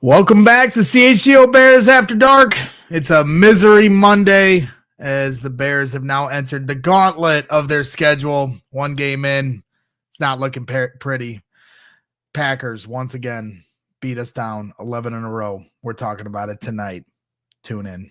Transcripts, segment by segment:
Welcome back to CHGO Bears After Dark. It's a misery Monday as the Bears have now entered the gauntlet of their schedule. One game in, it's not looking pretty. Packers, once again, beat us down 11 in a row. We're talking about it tonight. Tune in.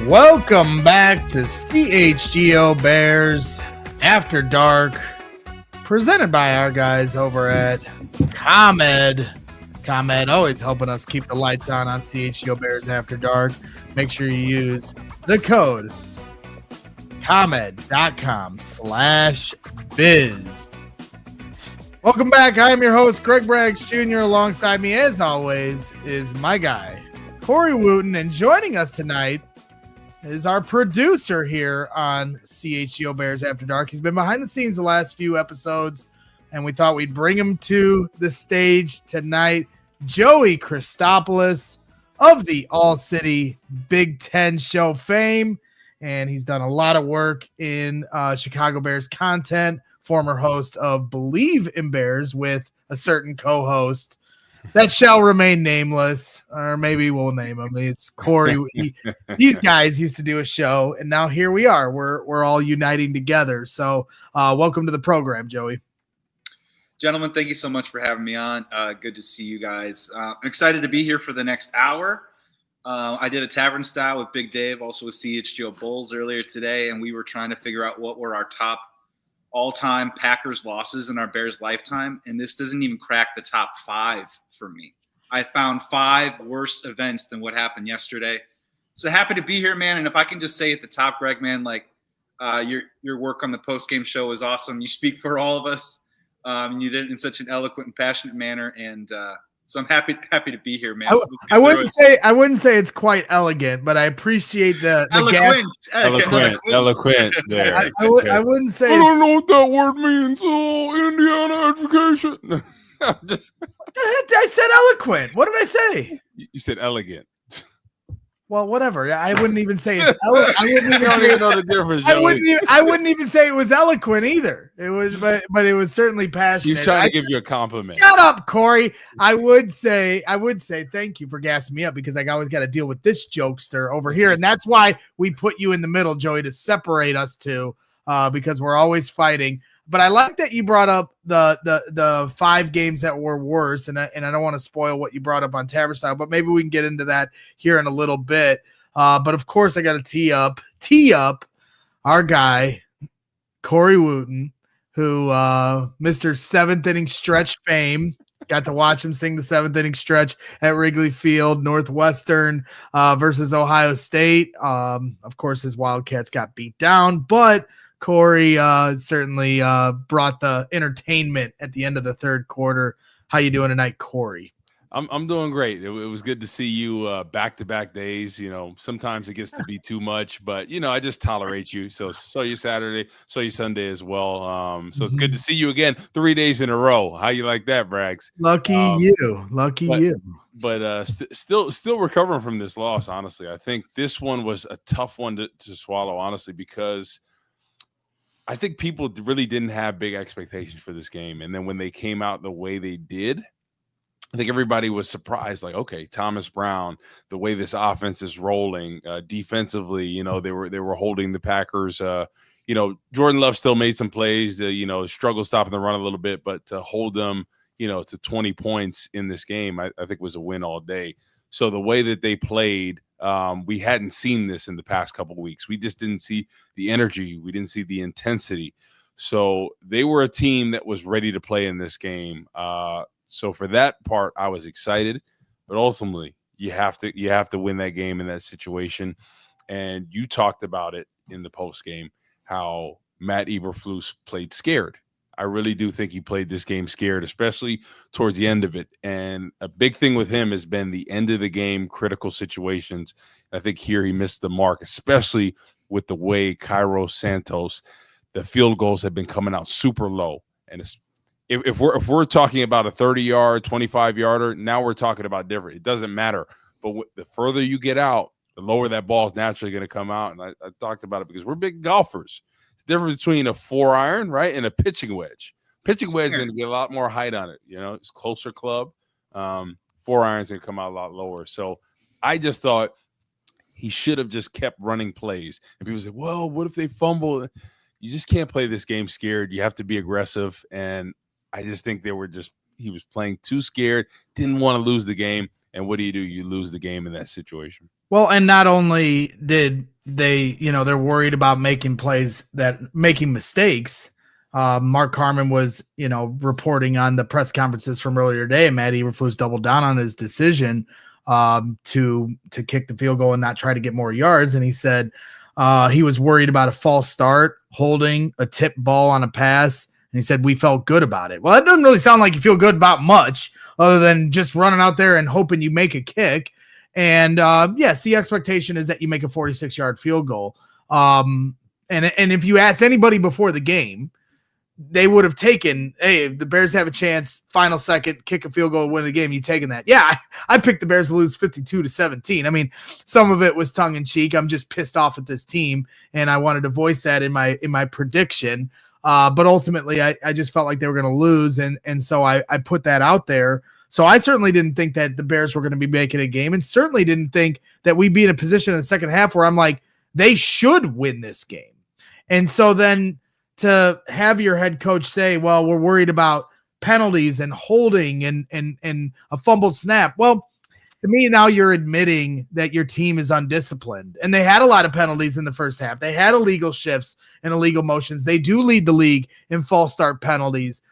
Welcome back to CHGO Bears After Dark, presented by our guys over at ComEd. ComEd always helping us keep the lights on CHGO Bears After Dark. Make sure you use the code ComEd.com/biz. Welcome back. I am your host, Greg Braggs Jr. Alongside me, as always, is my guy, Corey Wootton. And joining us tonight is our producer here on CHGO Bears After Dark. He's been behind the scenes the last few episodes, and we thought we'd bring him to the stage tonight. Joey Christopoulos of the ALLCITY Big Ten Show fame, and he's done a lot of work in Chicago Bears content, former host of Believe in Bears with a certain co-host that shall remain nameless, or maybe we'll name him. It's Corey. These guys used to do a show, and now here we are. We're all uniting together. So welcome to the program, Joey. Gentlemen, thank you so much for having me on. Good to see you guys. I'm excited to be here for the next hour. I did a tavern style with Big Dave, also with CHGO Bulls earlier today, and we were trying to figure out what were our top all-time Packers losses in our Bears lifetime, and this doesn't even crack the top 5 for me. I found 5 worse events than what happened yesterday. So happy to be here, man. And if I can just say at the top, Greg, man, like your work on the post-game show was awesome. You speak for all of us. You did it in such an eloquent and passionate manner, and so I'm happy to be here, man. I wouldn't say it's quite elegant, but I appreciate the eloquent. There. I wouldn't say. I don't know what that word means. Oh, Indiana education. I said eloquent. What did I say? You said elegant. Well, whatever. I wouldn't even say it's eloquent. I wouldn't even know the difference. I wouldn't even say it was eloquent either. It was, but it was certainly passionate. He's trying to give you a compliment. Shut up, Corey. I would say thank you for gassing me up, because I always got to deal with this jokester over here, and that's why we put you in the middle, Joey, to separate us two, because we're always fighting. But I like that you brought up the 5 games that were worse, and I don't want to spoil what you brought up on Tavern Style, but maybe we can get into that here in a little bit. But of course, I got to tee up our guy Corey Wootton, who Mr. 7th inning stretch fame. Got to watch him sing the 7th inning stretch at Wrigley Field, Northwestern versus Ohio State. Of course, his Wildcats got beat down, but Corey certainly brought the entertainment at the end of the third quarter. How you doing tonight, Corey? I'm doing great. It was good to see you back-to-back days. You know, sometimes it gets to be too much, but, you know, I just tolerate you. So saw you Saturday, saw you Sunday as well. So it's good to see you again 3 days in a row. How you like that, Braggs? Lucky you. But still recovering from this loss, honestly. I think this one was a tough one to swallow, honestly, because I think people really didn't have big expectations for this game. And then when they came out the way they did, I think everybody was surprised, like, okay, Thomas Brown, the way this offense is rolling defensively, you know, they were holding the Packers. You know, Jordan Love still made some plays, you know, struggled stopping the run a little bit, but to hold them, you know, to 20 points in this game, I think was a win all day. So the way that they played, we hadn't seen this in the past couple of weeks. We just didn't see the energy. We didn't see the intensity. So they were a team that was ready to play in this game. So for that part, I was excited. But ultimately, you have to win that game in that situation. And you talked about it. in the post game how Matt Eberflus played scared. I really do think he played this game scared, especially towards the end of it. And a big thing with him has been the end of the game, critical situations. I think here he missed the mark, especially with the way Cairo Santos, the field goals have been coming out super low. And if we're talking about a 30-yard, 25-yarder, now we're talking about different. It doesn't matter. But the further you get out, the lower that ball is naturally going to come out. And I talked about it because we're big golfers. Difference between a 4-iron, right, and a pitching wedge. Pitching wedge is going to get a lot more height on it. It's closer club. 4-iron is going to come out a lot lower. So I just thought he should have just kept running plays. And people say, well, what if they fumble? You just can't play this game scared. You have to be aggressive. And I just think he was playing too scared, didn't want to lose the game. And what do? You lose the game in that situation. Well, and not only did they, they're worried about making mistakes. Mark Carman was, reporting on the press conferences from earlier today, and Matt Eberflus doubled down on his decision to kick the field goal and not try to get more yards. And he said he was worried about a false start, holding a tip ball on a pass. And he said, we felt good about it. Well, that doesn't really sound like you feel good about much other than just running out there and hoping you make a kick. And yes, the expectation is that you make a 46-yard field goal. And if you asked anybody before the game, they would have taken, hey, if the Bears have a chance, final second, kick a field goal, win the game, you taking that. Yeah, I picked the Bears to lose 52-17. I mean, some of it was tongue in cheek. I'm just pissed off at this team, and I wanted to voice that in my prediction. But ultimately, I just felt like they were going to lose, and so I put that out there. So I certainly didn't think that the Bears were going to be making a game, and certainly didn't think that we'd be in a position in the second half where I'm like, they should win this game. And so then to have your head coach say, well, we're worried about penalties and holding and a fumbled snap. Well, to me, now you're admitting that your team is undisciplined. And they had a lot of penalties in the first half. They had illegal shifts and illegal motions. They do lead the league in false start penalties.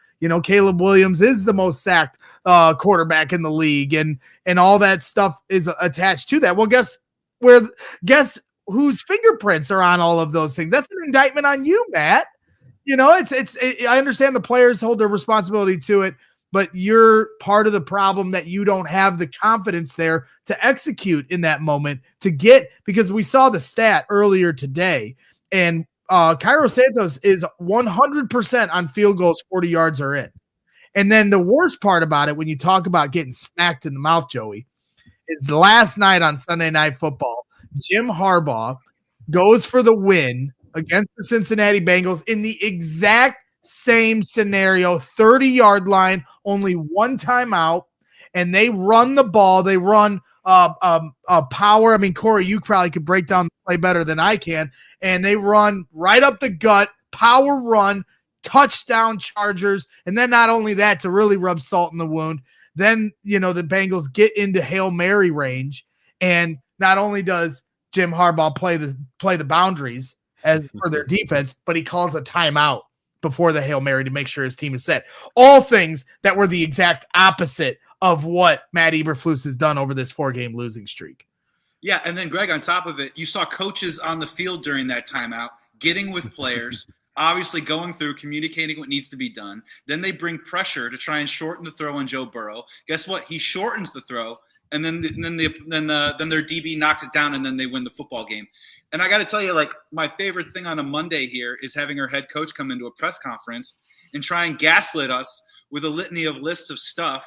Caleb Williams is the most sacked quarterback in the league, and all that stuff is attached to that. Well, guess whose fingerprints are on all of those things? That's an indictment on you, Matt. I understand the players hold their responsibility to it, but you're part of the problem that you don't have the confidence there to execute in that moment because we saw the stat earlier today, and Cairo Santos is 100% on field goals 40 yards or in. And then the worst part about it, when you talk about getting smacked in the mouth, Joey, is last night on Sunday Night Football, Jim Harbaugh goes for the win against the Cincinnati Bengals in the exact same scenario, 30-yard line, only one timeout, and they run the ball. They run power. I mean, Corey, you probably could break down the play better than I can. And they run right up the gut, power run, touchdown Chargers. And then not only that, to really rub salt in the wound, then, the Bengals get into Hail Mary range. And not only does Jim Harbaugh play the boundaries as for their defense, but he calls a timeout before the Hail Mary to make sure his team is set. All things that were the exact opposite of what Matt Eberflus has done over this 4-game losing streak. Yeah, and then, Greg, on top of it, you saw coaches on the field during that timeout getting with players, obviously going through, communicating what needs to be done. Then they bring pressure to try and shorten the throw on Joe Burrow. Guess what? He shortens the throw, and then their DB knocks it down, and then they win the football game. And I got to tell you, my favorite thing on a Monday here is having our head coach come into a press conference and try and gaslit us with a litany of lists of stuff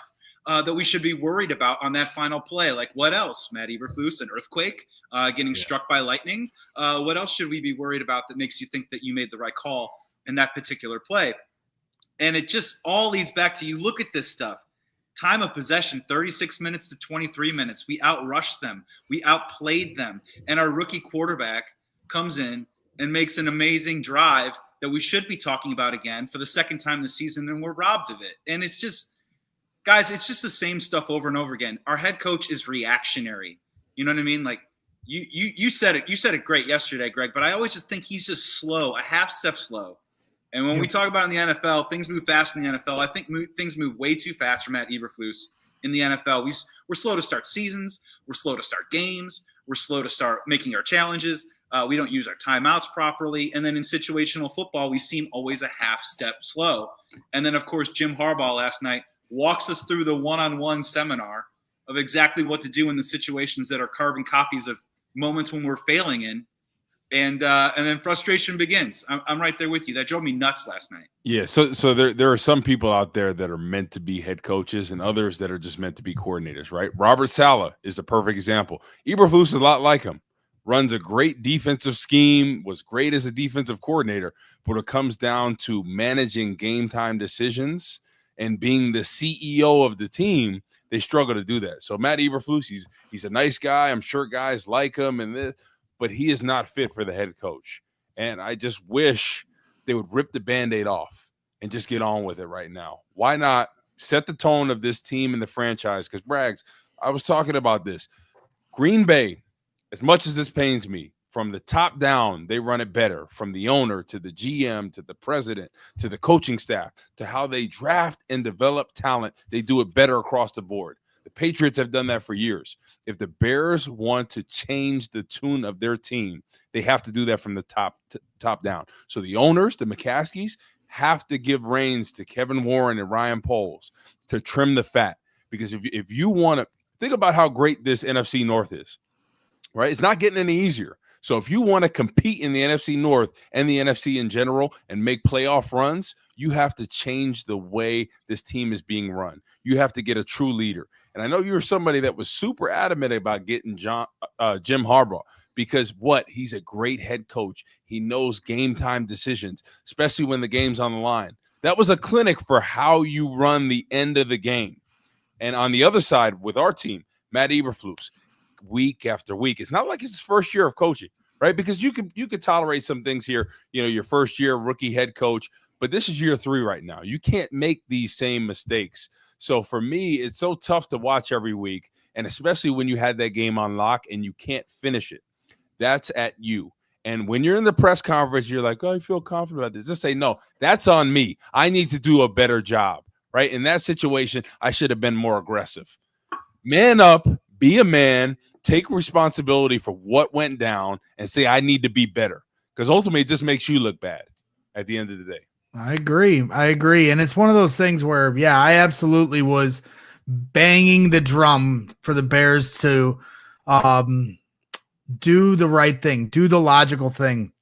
that we should be worried about on that final play. Like, what else? Matt Eberflus, an earthquake, getting struck by lightning. What else should we be worried about that makes you think that you made the right call in that particular play? And it just all leads back to, you look at this stuff. Time of possession, 36 minutes to 23 minutes. We outrushed them. We outplayed them. And our rookie quarterback comes in and makes an amazing drive that we should be talking about again for the second time this season, and we're robbed of it. And it's just, guys, it's just the same stuff over and over again. Our head coach is reactionary. You know what I mean? Like, you said it. You said it great yesterday, Greg, but I always just think he's just slow, a half step slow. And when we talk about in the NFL, things move fast in the NFL. I think things move way too fast for Matt Eberflus in the NFL. We're slow to start seasons. We're slow to start games. We're slow to start making our challenges. We don't use our timeouts properly. And then in situational football, we seem always a half step slow. And then, of course, Jim Harbaugh last night walks us through the one-on-one seminar of exactly what to do in the situations that are carbon copies of moments when we're failing in. And then frustration begins. I'm right there with you. That drove me nuts last night. Yeah, so there are some people out there that are meant to be head coaches and others that are just meant to be coordinators, right? Robert Saleh is the perfect example. Eberflus is a lot like him. Runs a great defensive scheme, was great as a defensive coordinator, but it comes down to managing game time decisions and being the CEO of the team. They struggle to do that. So Matt Eberflus, he's a nice guy. I'm sure guys like him, but he is not fit for the head coach. And I just wish they would rip the Band-Aid off and just get on with it right now. Why not set the tone of this team and the franchise? Because, Braggs, I was talking about this. Green Bay, as much as this pains me, from the top down, they run it better. From the owner to the GM to the president to the coaching staff to how they draft and develop talent, they do it better across the board. The Patriots have done that for years. If the Bears want to change the tune of their team, they have to do that from the top down. So the owners, the McCaskies, have to give reins to Kevin Warren and Ryan Poles to trim the fat. Because if you want to think about how great this NFC North is, right? It's not getting any easier. So if you want to compete in the NFC North and the NFC in general and make playoff runs, you have to change the way this team is being run. You have to get a true leader. And I know you're somebody that was super adamant about getting Jim Harbaugh because he's a great head coach. He knows game time decisions, especially when the game's on the line. That was a clinic for how you run the end of the game. And on the other side with our team, Matt Eberflus, week after week. It's not like it's his first year of coaching, right? Because you could tolerate some things here, your first year rookie head coach, but this is year 3 right now. You can't make these same mistakes. So for me, it's so tough to watch every week, and especially when you had that game on lock and you can't finish it. That's at you. And when you're in the press conference, you're like, I feel confident about this. Just say, no, that's on me. I need to do a better job, right? In that situation, I should have been more aggressive. Man up, be a man, take responsibility for what went down and say, I need to be better. Because ultimately, it just makes you look bad at the end of the day. I agree. And it's one of those things where, I absolutely was banging the drum for the Bears to do the right thing, do the logical thing.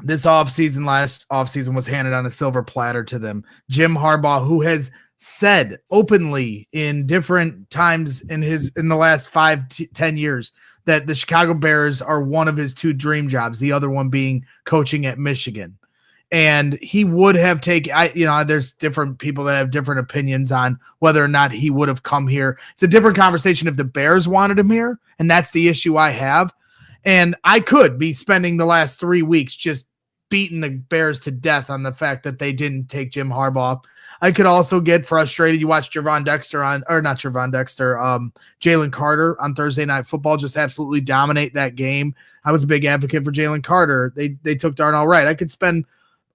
Last offseason was handed on a silver platter to them. Jim Harbaugh, who has said openly in different times in the last 5-10 years that the Chicago Bears are one of his 2 dream jobs, the other one being coaching at Michigan. And he would have taken, there's different people that have different opinions on whether or not he would have come here. It's a different conversation if the Bears wanted him here, and that's the issue I have. And I could be spending the last 3 weeks just beating the Bears to death on the fact that they didn't take Jim Harbaugh. I could also get frustrated. You watch Jalen Carter on Thursday Night Football just absolutely dominate that game. I was a big advocate for Jalen Carter. They took Darnell Wright. I could spend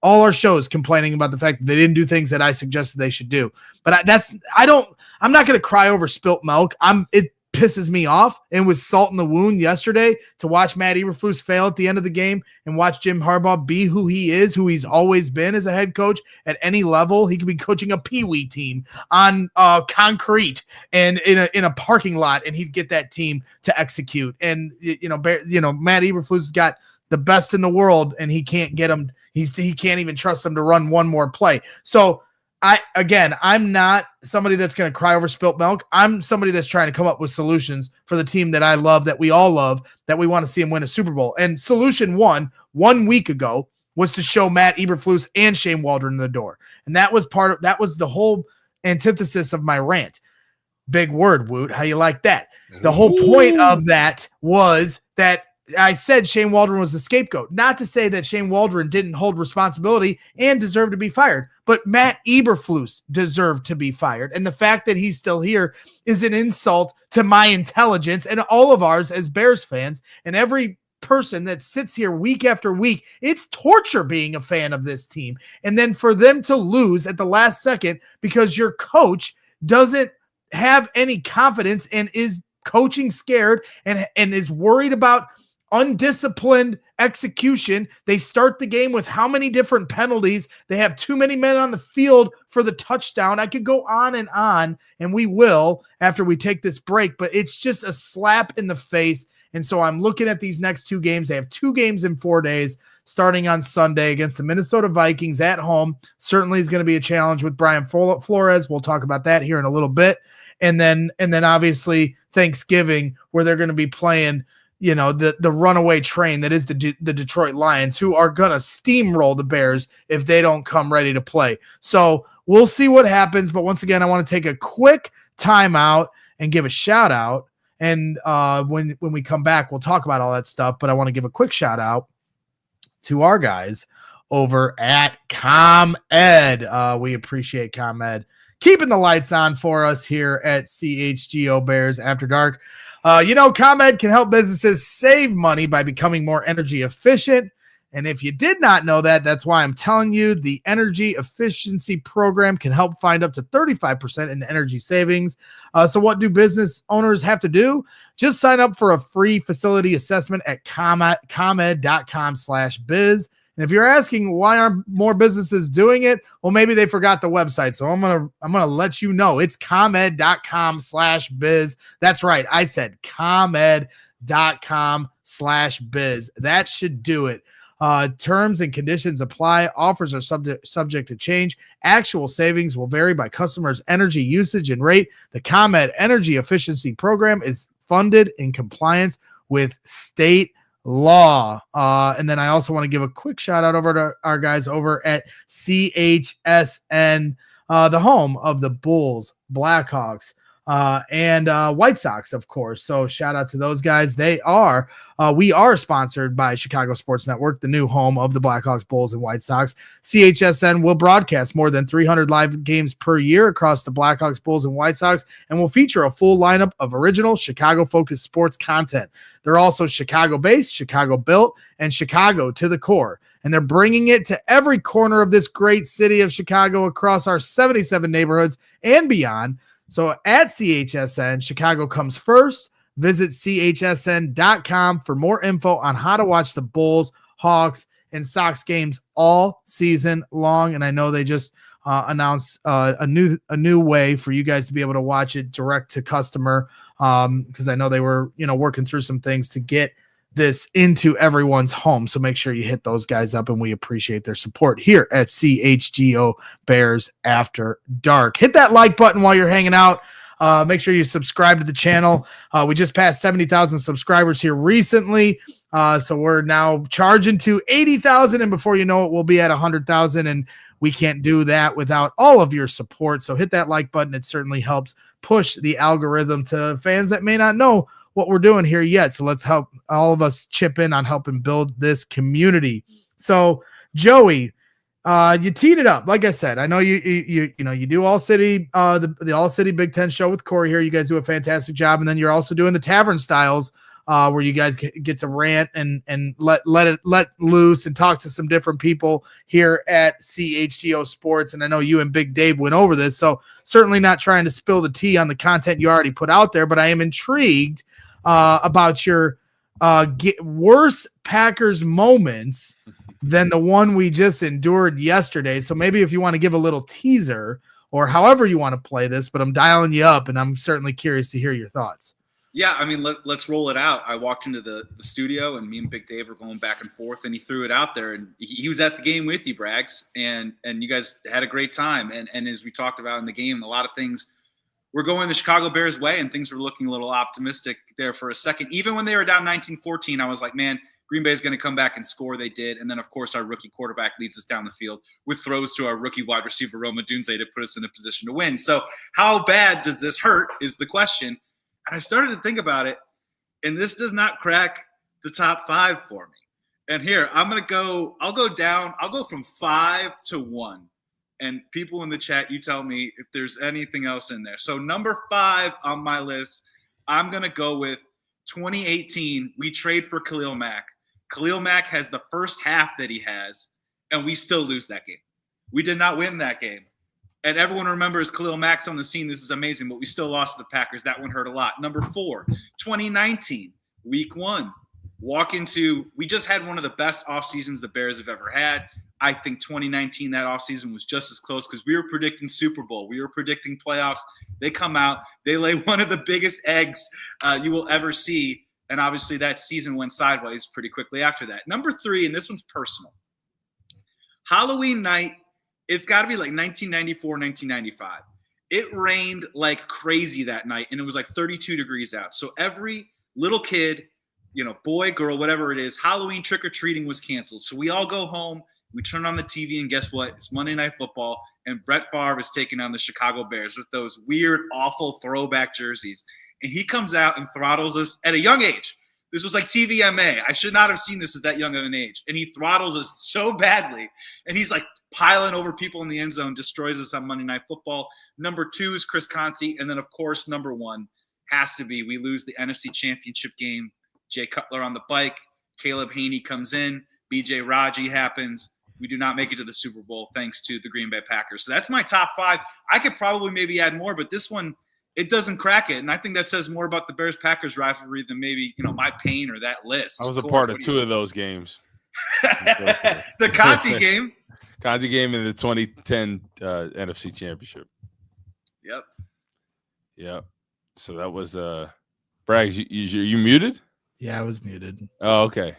all our shows complaining about the fact that they didn't do things that I suggested they should do. But I'm not going to cry over spilt milk. It pisses me off, and was salt in the wound yesterday to watch Matt Eberflus fail at the end of the game and watch Jim Harbaugh be who he is, who he's always been as a head coach at any level. He could be coaching a peewee team on concrete and in a parking lot, and he'd get that team to execute. And Matt Eberflus has got the best in the world, and he can't get him. He can't even trust them to run one more play. So I'm not somebody that's going to cry over spilt milk. I'm somebody that's trying to come up with solutions for the team that I love, that we all love, that we want to see him win a Super Bowl. And solution 1 week ago was to show Matt Eberflus and Shane Waldron the door. And that was the whole antithesis of my rant. Big word, Woot. How you like that? The whole point of that was that I said Shane Waldron was the scapegoat. Not to say that Shane Waldron didn't hold responsibility and deserved to be fired, but Matt Eberflus deserved to be fired. And the fact that he's still here is an insult to my intelligence and all of ours as Bears fans. And every person that sits here week after week, it's torture being a fan of this team. And then for them to lose at the last second because your coach doesn't have any confidence and is coaching scared and is worried about undisciplined execution. They start the game with how many different penalties? They have too many men on the field for the touchdown. I could go on, and we will after we take this break, but it's just a slap in the face. And so I'm looking at these next 2 games. They have 2 games in 4 days, starting on Sunday against the Minnesota Vikings at home. Certainly is going to be a challenge with Brian Flores. We'll talk about that here in a little bit. And then obviously Thanksgiving, where they're going to be playing, the runaway train that is the Detroit Lions, who are going to steamroll the Bears if they don't come ready to play. So we'll see what happens. But once again, I want to take a quick timeout and give a shout out. And when we come back, we'll talk about all that stuff. But I want to give a quick shout out to our guys over at ComEd. We appreciate ComEd keeping the lights on for us here at CHGO Bears After Dark. ComEd can help businesses save money by becoming more energy efficient. And if you did not know that, that's why I'm telling you the energy efficiency program can help find up to 35% in energy savings. So what do business owners have to do? Just sign up for a free facility assessment at comed.com/biz. And if you're asking why aren't more businesses doing it, well, maybe they forgot the website. So I'm gonna let you know. It's comed.com/biz. That's right. I said comed.com/biz. That should do it. Terms and conditions apply. Offers are subject to change. Actual savings will vary by customers' energy usage and rate. The ComEd Energy Efficiency Program is funded in compliance with state law. And then I also want to give a quick shout out over to our guys over at CHSN, the home of the Bulls, Blackhawks, and White Sox, of course. So shout out to those guys. We are sponsored by Chicago Sports Network, the new home of the Blackhawks, Bulls, and White Sox. CHSN will broadcast more than 300 live games per year across the Blackhawks, Bulls, and White Sox, and will feature a full lineup of original Chicago-focused sports content. They're also Chicago-based, Chicago-built, and Chicago to the core. And they're bringing it to every corner of this great city of Chicago across our 77 neighborhoods and beyond. So at CHSN, Chicago comes first. Visit chsn.com for more info on how to watch the Bulls, Hawks, and Sox games all season long. And I know they just announced a new way for you guys to be able to watch it direct to customer, because I know they were working through some things to get this into everyone's home. So make sure you hit those guys up, and we appreciate their support here at CHGO Bears After Dark. Hit that like button while you're hanging out. Make sure you subscribe to the channel. We just passed 70,000 subscribers here recently. So we're now charging to 80,000, and before you know it, we'll be at 100,000, and we can't do that without all of your support. So hit that like button. It certainly helps push the algorithm to fans that may not know what we're doing here yet. So let's help all of us chip in on helping build this community. So Joey, you teed it up. Like I said, I know you do All City, the All City Big Ten show with Corey here. You guys do a fantastic job. And then you're also doing the Tavern Styles, where you guys get to rant and let loose and talk to some different people here at CHGO Sports. And I know you and Big Dave went over this, so certainly not trying to spill the tea on the content you already put out there, but I am intrigued about your worse Packers moments than the one we just endured yesterday. So maybe if you want to give a little teaser or however you want to play this, but I'm dialing you up, and I'm certainly curious to hear your thoughts. Yeah, I mean, let's roll it out. I walked into the studio, and me and Big Dave were going back and forth, and he threw it out there. And he was at the game with you, Braggs, and you guys had a great time. And as we talked about in the game, a lot of things were going the Chicago Bears way, and things were looking a little optimistic there for a second. Even when they were down 19-14, I was like, man, Green Bay is going to come back and score. They did. And then, of course, our rookie quarterback leads us down the field with throws to our rookie wide receiver, Rome Odunze, to put us in a position to win. So how bad does this hurt is the question. And I started to think about it, and this does not crack the top 5 for me. And here, I'll go down. I'll go from 5 to 1. And people in the chat, you tell me if there's anything else in there. So number 5 on my list, I'm going to go with 2018. We trade for Khalil Mack. Khalil Mack has the first half that he has, and we still lose that game. We did not win that game. And everyone remembers Khalil Mack's on the scene. This is amazing, but we still lost to the Packers. That one hurt a lot. Number 4, 2019, week 1. we just had one of the best off seasons the Bears have ever had. I think 2019, that offseason was just as close because we were predicting Super Bowl. We were predicting playoffs. They come out. They lay one of the biggest eggs you will ever see. And obviously that season went sideways pretty quickly after that. Number 3, and this one's personal. Halloween night, it's got to be like 1994, 1995. It rained like crazy that night, and it was like 32 degrees out. So every little kid, boy, girl, whatever it is, Halloween trick-or-treating was canceled. So we all go home. We turn on the TV, and guess what? It's Monday Night Football, and Brett Favre is taking on the Chicago Bears with those weird, awful throwback jerseys. And he comes out and throttles us at a young age. This was like TVMA. I should not have seen this at that young of an age. And he throttles us so badly. And he's like piling over people in the end zone, destroys us on Monday Night Football. Number 2 is Chris Conte. And then, of course, number 1 has to be we lose the NFC Championship game. Jay Cutler on the bike. Caleb Haney comes in. BJ Raji happens. We do not make it to the Super Bowl thanks to the Green Bay Packers. So that's my top 5. I could probably maybe add more, but this one, it doesn't crack it. And I think that says more about the Bears-Packers rivalry than maybe, my pain or that list. I was a part of 2 of those games. The Conti game. Conti game in the 2010 NFC Championship. Yep. So that was Bragg, you muted? Yeah, I was muted. Oh, okay.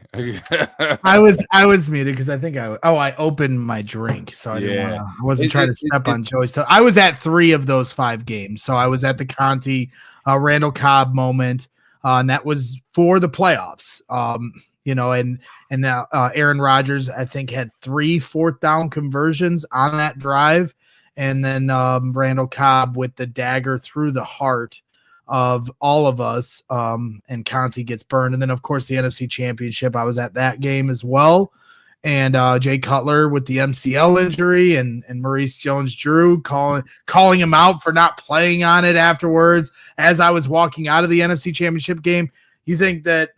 I was muted because I think I opened my drink, so I wasn't trying to step on Joey's toe. I was at 3 of those 5 games, so I was at the Conti Randall Cobb moment, and that was for the playoffs. And now Aaron Rodgers I think had 3 4th down conversions on that drive, and then Randall Cobb with the dagger through the heart of all of us, and Conti gets burned. And then, of course, the NFC Championship, I was at that game as well. And Jay Cutler with the MCL injury and Maurice Jones-Drew calling him out for not playing on it afterwards as I was walking out of the NFC Championship game. You think that,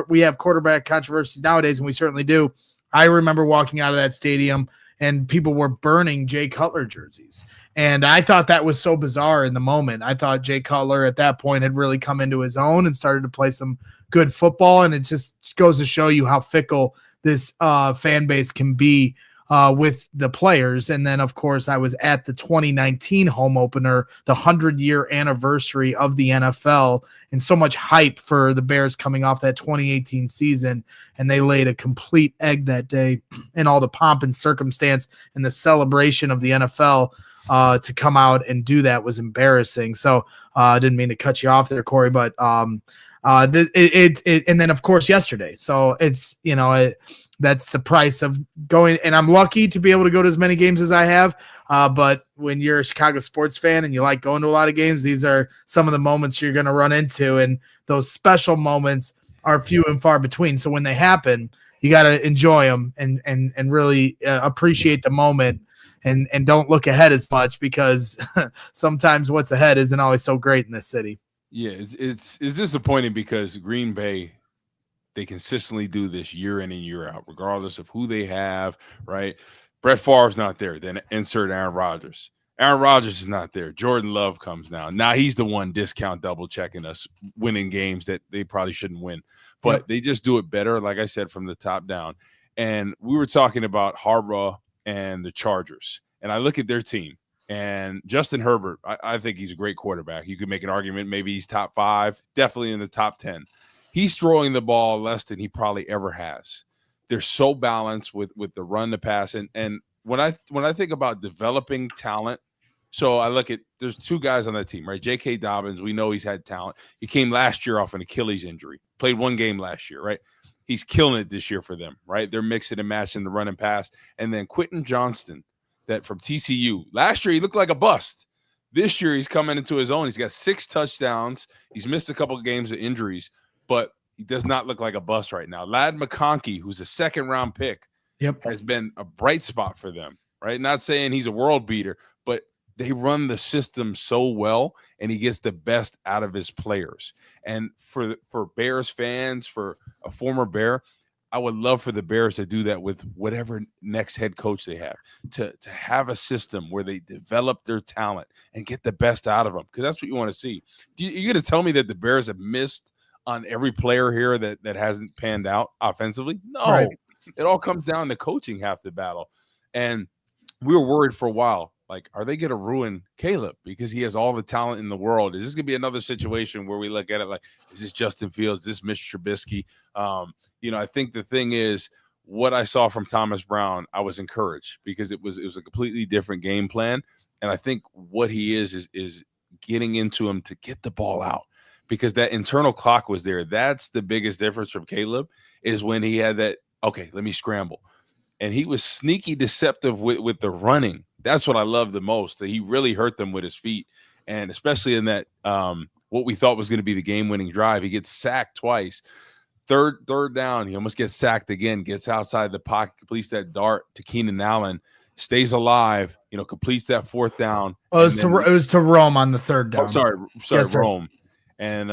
we have quarterback controversies nowadays, and we certainly do. I remember walking out of that stadium and people were burning Jay Cutler jerseys. And I thought that was so bizarre in the moment. I thought Jay Cutler at that point had really come into his own and started to play some good football. And it just goes to show you how fickle this fan base can be with the players. And then, of course, I was at the 2019 home opener, the 100-year anniversary of the NFL, and so much hype for the Bears coming off that 2018 season. And they laid a complete egg that day, and all the pomp and circumstance and the celebration of the NFL to come out and do that was embarrassing. So I didn't mean to cut you off there, Corey, but and then of course yesterday. So it's, that's the price of going, and I'm lucky to be able to go to as many games as I have. But when you're a Chicago sports fan and you like going to a lot of games, these are some of the moments you're going to run into. And those special moments are few and far between. So when they happen, you got to enjoy them and really appreciate the moment. And don't look ahead as much, because sometimes what's ahead isn't always so great in this city. Yeah, it's disappointing because Green Bay, they consistently do this year in and year out, regardless of who they have, right? Brett Favre's not there. Then insert Aaron Rodgers. Aaron Rodgers is not there. Jordan Love comes now. Now he's the one discount double checking us, winning games that they probably shouldn't win. But They just do it better, like I said, from the top down. And we were talking about Harbaugh and the Chargers, and I look at their team, and Justin Herbert, I think he's a great quarterback. You could make an argument maybe he's top 5, definitely in the top 10. He's throwing the ball less than he probably ever has. They're so balanced with the run, the pass, and when I think about developing talent, so I look at, there's 2 guys on that team, right? J.K. Dobbins, we know he's had talent. He came last year off an Achilles injury, played 1 game last year, right? He's killing it this year for them, right? They're mixing and matching the run and pass. And then Quentin Johnston, that from TCU. Last year, he looked like a bust. This year, he's coming into his own. He's got 6 touchdowns. He's missed a couple of games of injuries, but he does not look like a bust right now. Ladd McConkey, who's a 2nd-round pick, has been a bright spot for them, right? Not saying he's a world beater, but they run the system so well, and he gets the best out of his players. And for Bears fans, for a former Bear, I would love for the Bears to do that with whatever next head coach they have, to have a system where they develop their talent and get the best out of them, because that's what you want to see. You're going to tell me that the Bears have missed on every player here that hasn't panned out offensively. No, Right. It all comes down to coaching half the battle. And we were worried for a while, like, are they going to ruin Caleb because he has all the talent in the world? Is this going to be another situation where we look at it like, is this Justin Fields? Is this Mitch Trubisky? I think the thing is, what I saw from Thomas Brown, I was encouraged because it was a completely different game plan. And I think what he is getting into him to get the ball out, because that internal clock was there. That's the biggest difference from Caleb, is when he had that, okay, let me scramble. And he was sneaky deceptive with the running. That's what I love the most, that he really hurt them with his feet. And especially in that what we thought was going to be the game-winning drive, he gets sacked twice. Third down, he almost gets sacked again, gets outside the pocket, completes that dart to Keenan Allen, stays alive, completes that fourth down. Oh, it was to Rome on the third down. Oh, sorry, yes, Rome. And,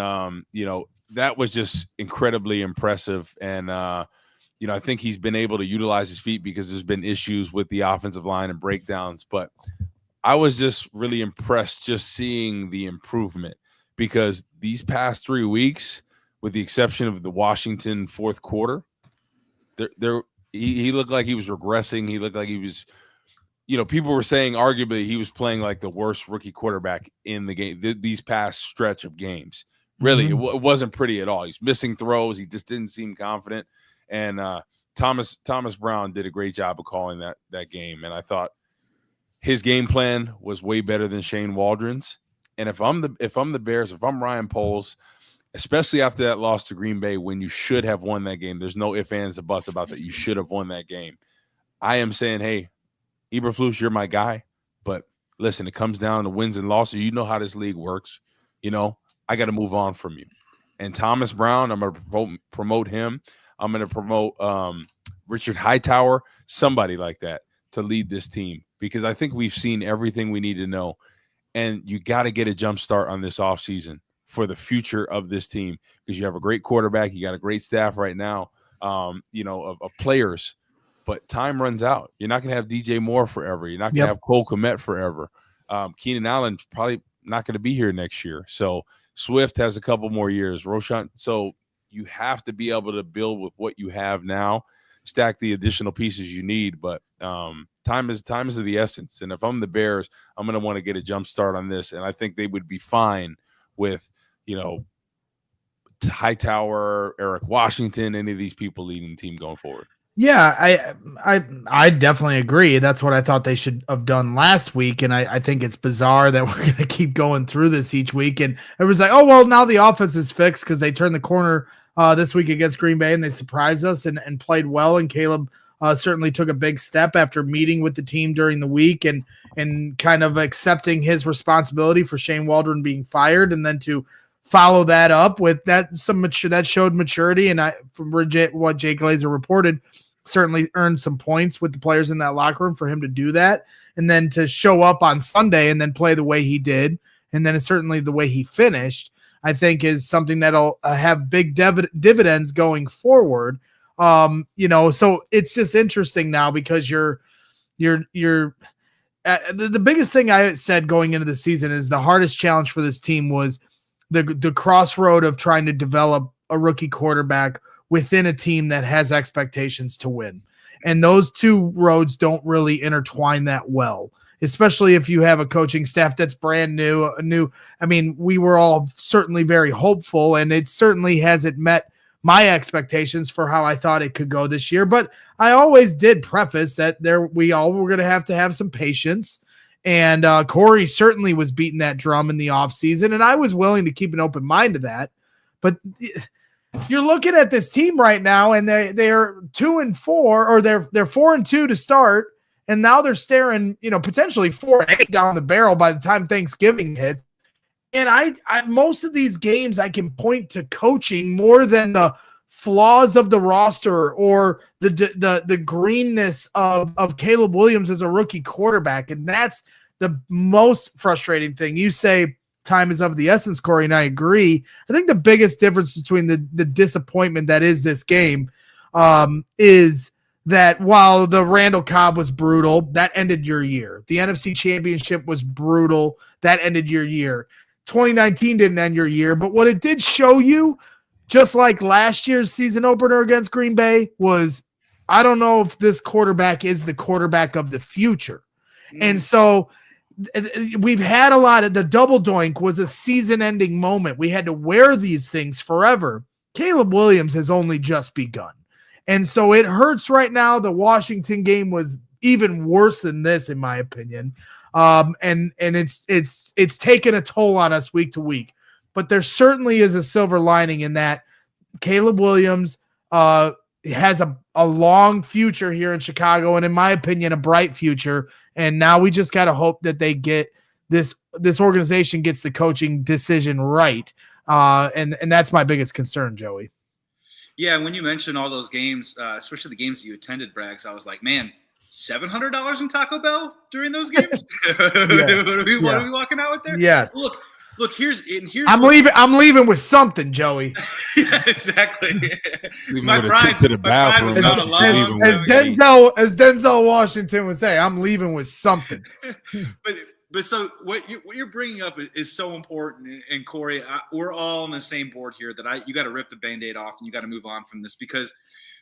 that was just incredibly impressive. And, I think he's been able to utilize his feet because there's been issues with the offensive line and breakdowns. But I was just really impressed just seeing the improvement, because these past 3 weeks, with the exception of the Washington fourth quarter, he looked like he was regressing. He looked like he was, people were saying arguably he was playing like the worst rookie quarterback in the game, these past stretch of games. Really, it wasn't pretty at all. He's missing throws. He just didn't seem confident. And Thomas Brown did a great job of calling that game. And I thought his game plan was way better than Shane Waldron's. And if I'm the Bears, if I'm Ryan Poles, especially after that loss to Green Bay, when you should have won that game, there's no ifs, ands, or buts about that. You should have won that game. I am saying, hey, Eberflus, you're my guy. But listen, it comes down to wins and losses. You know how this league works. I got to move on from you. And Thomas Brown, I'm going to promote him. I'm going to promote Richard Hightower, somebody like that, to lead this team, because I think we've seen everything we need to know. And you got to get a jump start on this offseason for the future of this team, because you have a great quarterback. You got a great staff right now, of players. But time runs out. You're not going to have DJ Moore forever. You're not going to have Cole Kmet forever. Keenan Allen's probably not going to be here next year. So Swift has a couple more years. Roschon. So you have to be able to build with what you have now, stack the additional pieces you need. But time is of the essence. And if I'm the Bears, I'm going to want to get a jump start on this. And I think they would be fine with, Hightower, Eric Washington, any of these people leading the team going forward. Yeah, I definitely agree. That's what I thought they should have done last week. And I think it's bizarre that we're going to keep going through this each week. And everyone's like, oh, well, now the offense is fixed because they turned the corner this week against Green Bay and they surprised us and played well. And Caleb certainly took a big step after meeting with the team during the week and kind of accepting his responsibility for Shane Waldron being fired, and then to follow that up with that showed maturity. And from what Jay Glazer reported, certainly earned some points with the players in that locker room for him to do that, and then to show up on Sunday and then play the way he did, and then certainly the way he finished, I think is something that'll have big dividends going forward. So it's just interesting now because the biggest thing I said going into the season is the hardest challenge for this team was the crossroad of trying to develop a rookie quarterback within a team that has expectations to win. And those two roads don't really intertwine that well, especially if you have a coaching staff that's brand new. I mean, we were all certainly very hopeful, and it certainly hasn't met my expectations for how I thought it could go this year. But I always did preface that we all were going to have some patience. And Corey certainly was beating that drum in the offseason, and I was willing to keep an open mind to that. But you're looking at this team right now, and they're 2-4, or they're 4-2 to start, and now they're staring, potentially 4-8 down the barrel by the time Thanksgiving hits. And I most of these games I can point to coaching more than the flaws of the roster or the greenness of Caleb Williams as a rookie quarterback. And that's the most frustrating thing. You say time is of the essence, Corey, and I agree. I think the biggest difference between the disappointment that is this game is that while the Randall Cobb was brutal, that ended your year. The NFC Championship was brutal. That ended your year. 2019 didn't end your year, but what it did show you just like last year's season opener against Green Bay was, I don't know if this quarterback is the quarterback of the future. And so we've had a lot of the double doink was a season ending moment. We had to wear these things forever. Caleb Williams has only just begun. And so it hurts right now. The Washington game was even worse than this, in my opinion. And it's taken a toll on us week to week, but there certainly is a silver lining in that Caleb Williams, has a long future here in Chicago, and in my opinion, a bright future. And now we just got to hope that they get this organization gets the coaching decision right. And that's my biggest concern, Joey. Yeah. When you mentioned all those games, especially the games that you attended, Braggs, I was like, man, $700 in Taco Bell during those games. What are we walking out with there? Yes. Look, here's I'm leaving with something, Joey. Yeah, exactly. My pride was gone a lot. As Denzel Washington would say, I'm leaving with something. But so what you're bringing up is so important. And Corey, we're all on the same board here that you got to rip the Band-Aid off and you got to move on from this, because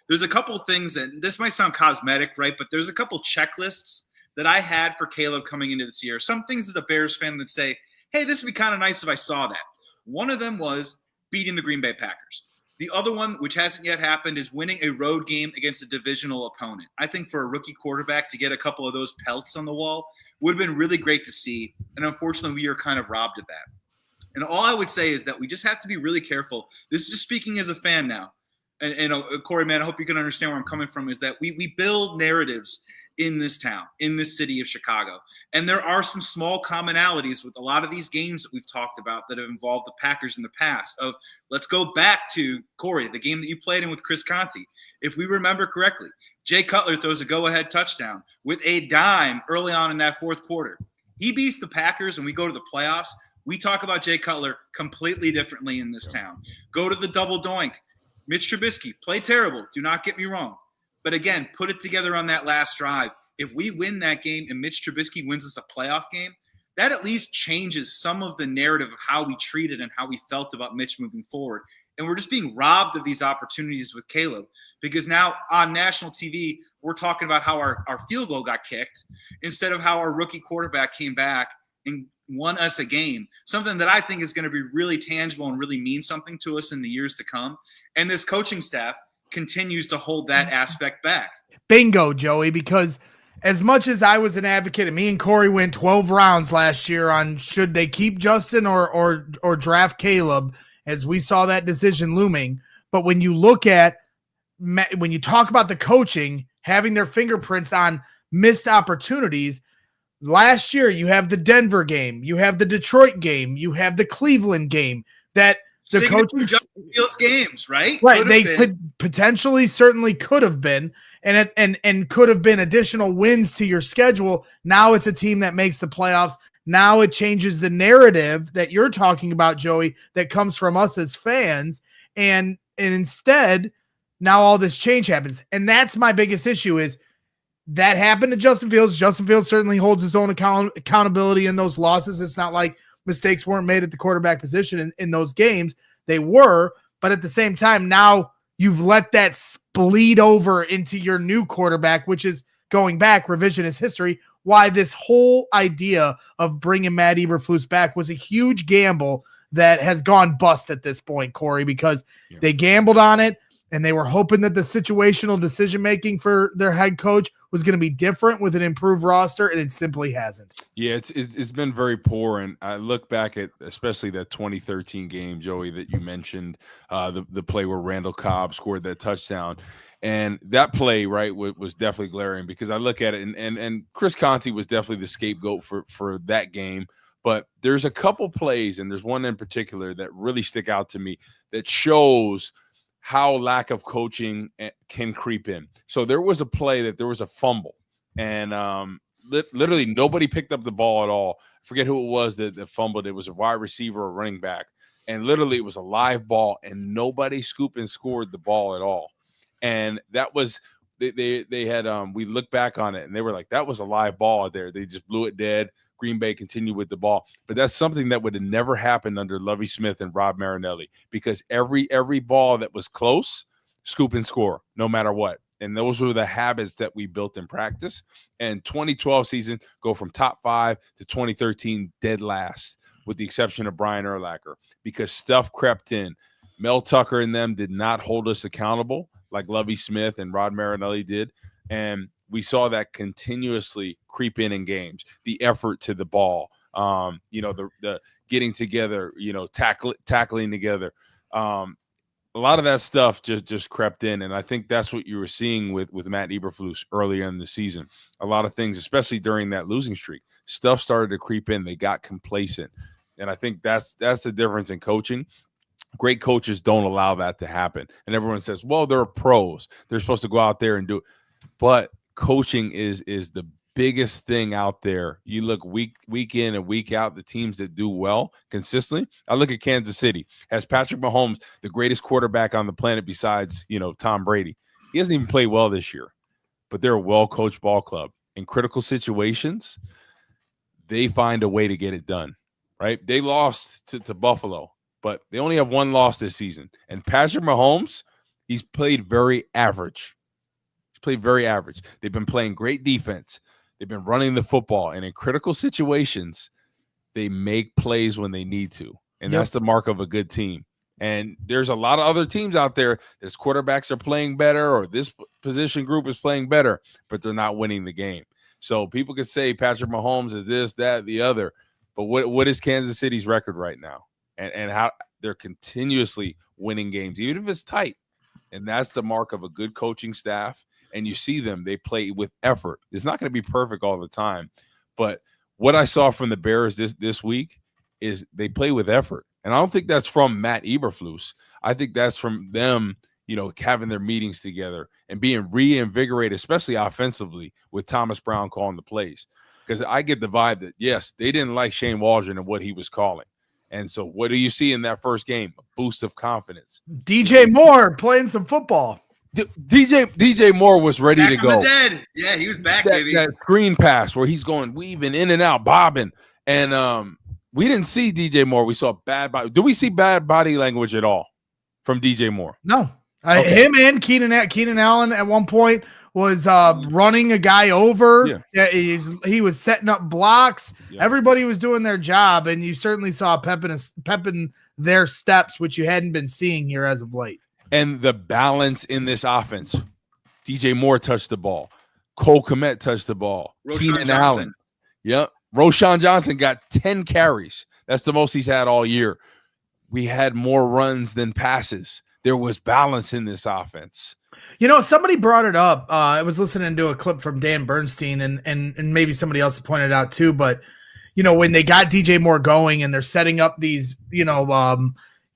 there's a couple things that this might sound cosmetic, right? But there's a couple checklists that I had for Caleb coming into this year. Some things as a Bears fan that say, hey, this would be kind of nice if I saw that. One of them was beating the Green Bay Packers. The other one, which hasn't yet happened, is winning a road game against a divisional opponent. I think for a rookie quarterback to get a couple of those pelts on the wall would have been really great to see. And unfortunately, we are kind of robbed of that. And all I would say is that we just have to be really careful. This is just speaking as a fan now. And Corey, man, I hope you can understand where I'm coming from, is that we build narratives in this town, in this city of Chicago. And there are some small commonalities with a lot of these games that we've talked about that have involved the Packers in the past. Let's go back to, Corey, the game that you played in with Chris Conte. If we remember correctly, Jay Cutler throws a go-ahead touchdown with a dime early on in that fourth quarter. He beats the Packers and we go to the playoffs. We talk about Jay Cutler completely differently in this town. Go to the double doink. Mitch Trubisky played terrible. Do not get me wrong. But again, put it together on that last drive. If we win that game and Mitch Trubisky wins us a playoff game, that at least changes some of the narrative of how we treated and how we felt about Mitch moving forward. And we're just being robbed of these opportunities with Caleb, because now on national TV, we're talking about how our field goal got kicked instead of how our rookie quarterback came back and won us a game, something that I think is going to be really tangible and really mean something to us in the years to come. And this coaching staff continues to hold that aspect back. Bingo, Joey, because as much as I was an advocate, and me and Corey went 12 rounds last year on should they keep Justin or draft Caleb, as we saw that decision looming. But when you look at, when you talk about the coaching, having their fingerprints on missed opportunities, last year you have the Denver game, you have the Detroit game, you have the Cleveland game, that the coaching Justin Fields games, right? They could potentially, certainly could have been, and could have been additional wins to your schedule. Now it's a team that makes the playoffs. Now it changes the narrative that you're talking about, Joey, that comes from us as fans. And instead, now all this change happens. And that's my biggest issue, is that happened to Justin Fields. Justin Fields certainly holds his own accountability in those losses. It's not like mistakes weren't made at the quarterback position in those games. They were, but at the same time, now you've let that bleed over into your new quarterback, which is going back, revisionist history, why this whole idea of bringing Matt Eberflus back was a huge gamble that has gone bust at this point, Corey, because they gambled on it and they were hoping that the situational decision-making for their head coach was going to be different with an improved roster, and it simply hasn't. Yeah, it's been very poor, and I look back at especially that 2013 game, Joey, that you mentioned, the play where Randall Cobb scored that touchdown, and that play, right, was definitely glaring, because I look at it, and Chris Conte was definitely the scapegoat for that game. But there's a couple plays, and there's one in particular that really stick out to me that shows how lack of coaching can creep in. So there was a play that there was a fumble, and literally nobody picked up the ball at all. I forget who it was that fumbled. It was a wide receiver or running back, and literally it was a live ball, and nobody scooped and scored the ball at all. And that was they had we looked back on it, and they were like, that was a live ball out there. They just blew it dead. Green Bay continued with the ball. But that's something that would have never happened under Lovie Smith and Rob Marinelli, because every ball that was close, scoop and score, no matter what. And those were the habits that we built in practice. And 2012 season, go from top 5 to 2013 dead last, with the exception of Brian Urlacher, because stuff crept in. Mel Tucker and them did not hold us accountable like Lovie Smith and Rod Marinelli did. And we saw that continuously creep in games. The effort to the ball, the getting together, tackling together. A lot of that stuff just crept in, and I think that's what you were seeing with Matt Eberflus earlier in the season. A lot of things, especially during that losing streak, stuff started to creep in. They got complacent, and I think that's the difference in coaching. Great coaches don't allow that to happen, and everyone says, "Well, they're pros; they're supposed to go out there and do it." But coaching is the biggest thing out there. You look week in and week out, the teams that do well consistently. I look at Kansas City. Has Patrick Mahomes, the greatest quarterback on the planet besides, Tom Brady. He hasn't even played well this year, but they're a well-coached ball club. In critical situations, they find a way to get it done, right? They lost to Buffalo, but they only have one loss this season. And Patrick Mahomes, he's played very average. They've been playing great defense. They've been running the football, and in critical situations, they make plays when they need to, and that's the mark of a good team. And there's a lot of other teams out there that's quarterbacks are playing better, or this position group is playing better, but they're not winning the game. So people could say Patrick Mahomes is this, that, the other, but what is Kansas City's record right now? And how they're continuously winning games, even if it's tight. And that's the mark of a good coaching staff. And you see them, they play with effort. It's not going to be perfect all the time. But what I saw from the Bears this week is they play with effort. And I don't think that's from Matt Eberflus. I think that's from them, having their meetings together and being reinvigorated, especially offensively, with Thomas Brown calling the plays. Because I get the vibe that, yes, they didn't like Shane Waldron and what he was calling. And so what do you see in that first game? A boost of confidence. DJ Moore playing some football. DJ Moore was ready back to go. From the dead. Yeah, he was back, baby. That screen pass where he's going weaving in and out, bobbing. And we didn't see DJ Moore. We saw bad body. Do we see bad body language at all from DJ Moore? No. Him and Keenan Allen at one point was running a guy over. Yeah. He was setting up blocks. Yeah. Everybody was doing their job, and you certainly saw pepping their steps, which you hadn't been seeing here as of late. And the balance in this offense. DJ Moore touched the ball. Cole Kmet touched the ball. Keenan Allen. Yep. Roshan Johnson got 10 carries. That's the most he's had all year. We had more runs than passes. There was balance in this offense. Somebody brought it up. I was listening to a clip from Dan Bernstein, and maybe somebody else pointed it out too. But, when they got DJ Moore going and they're setting up these,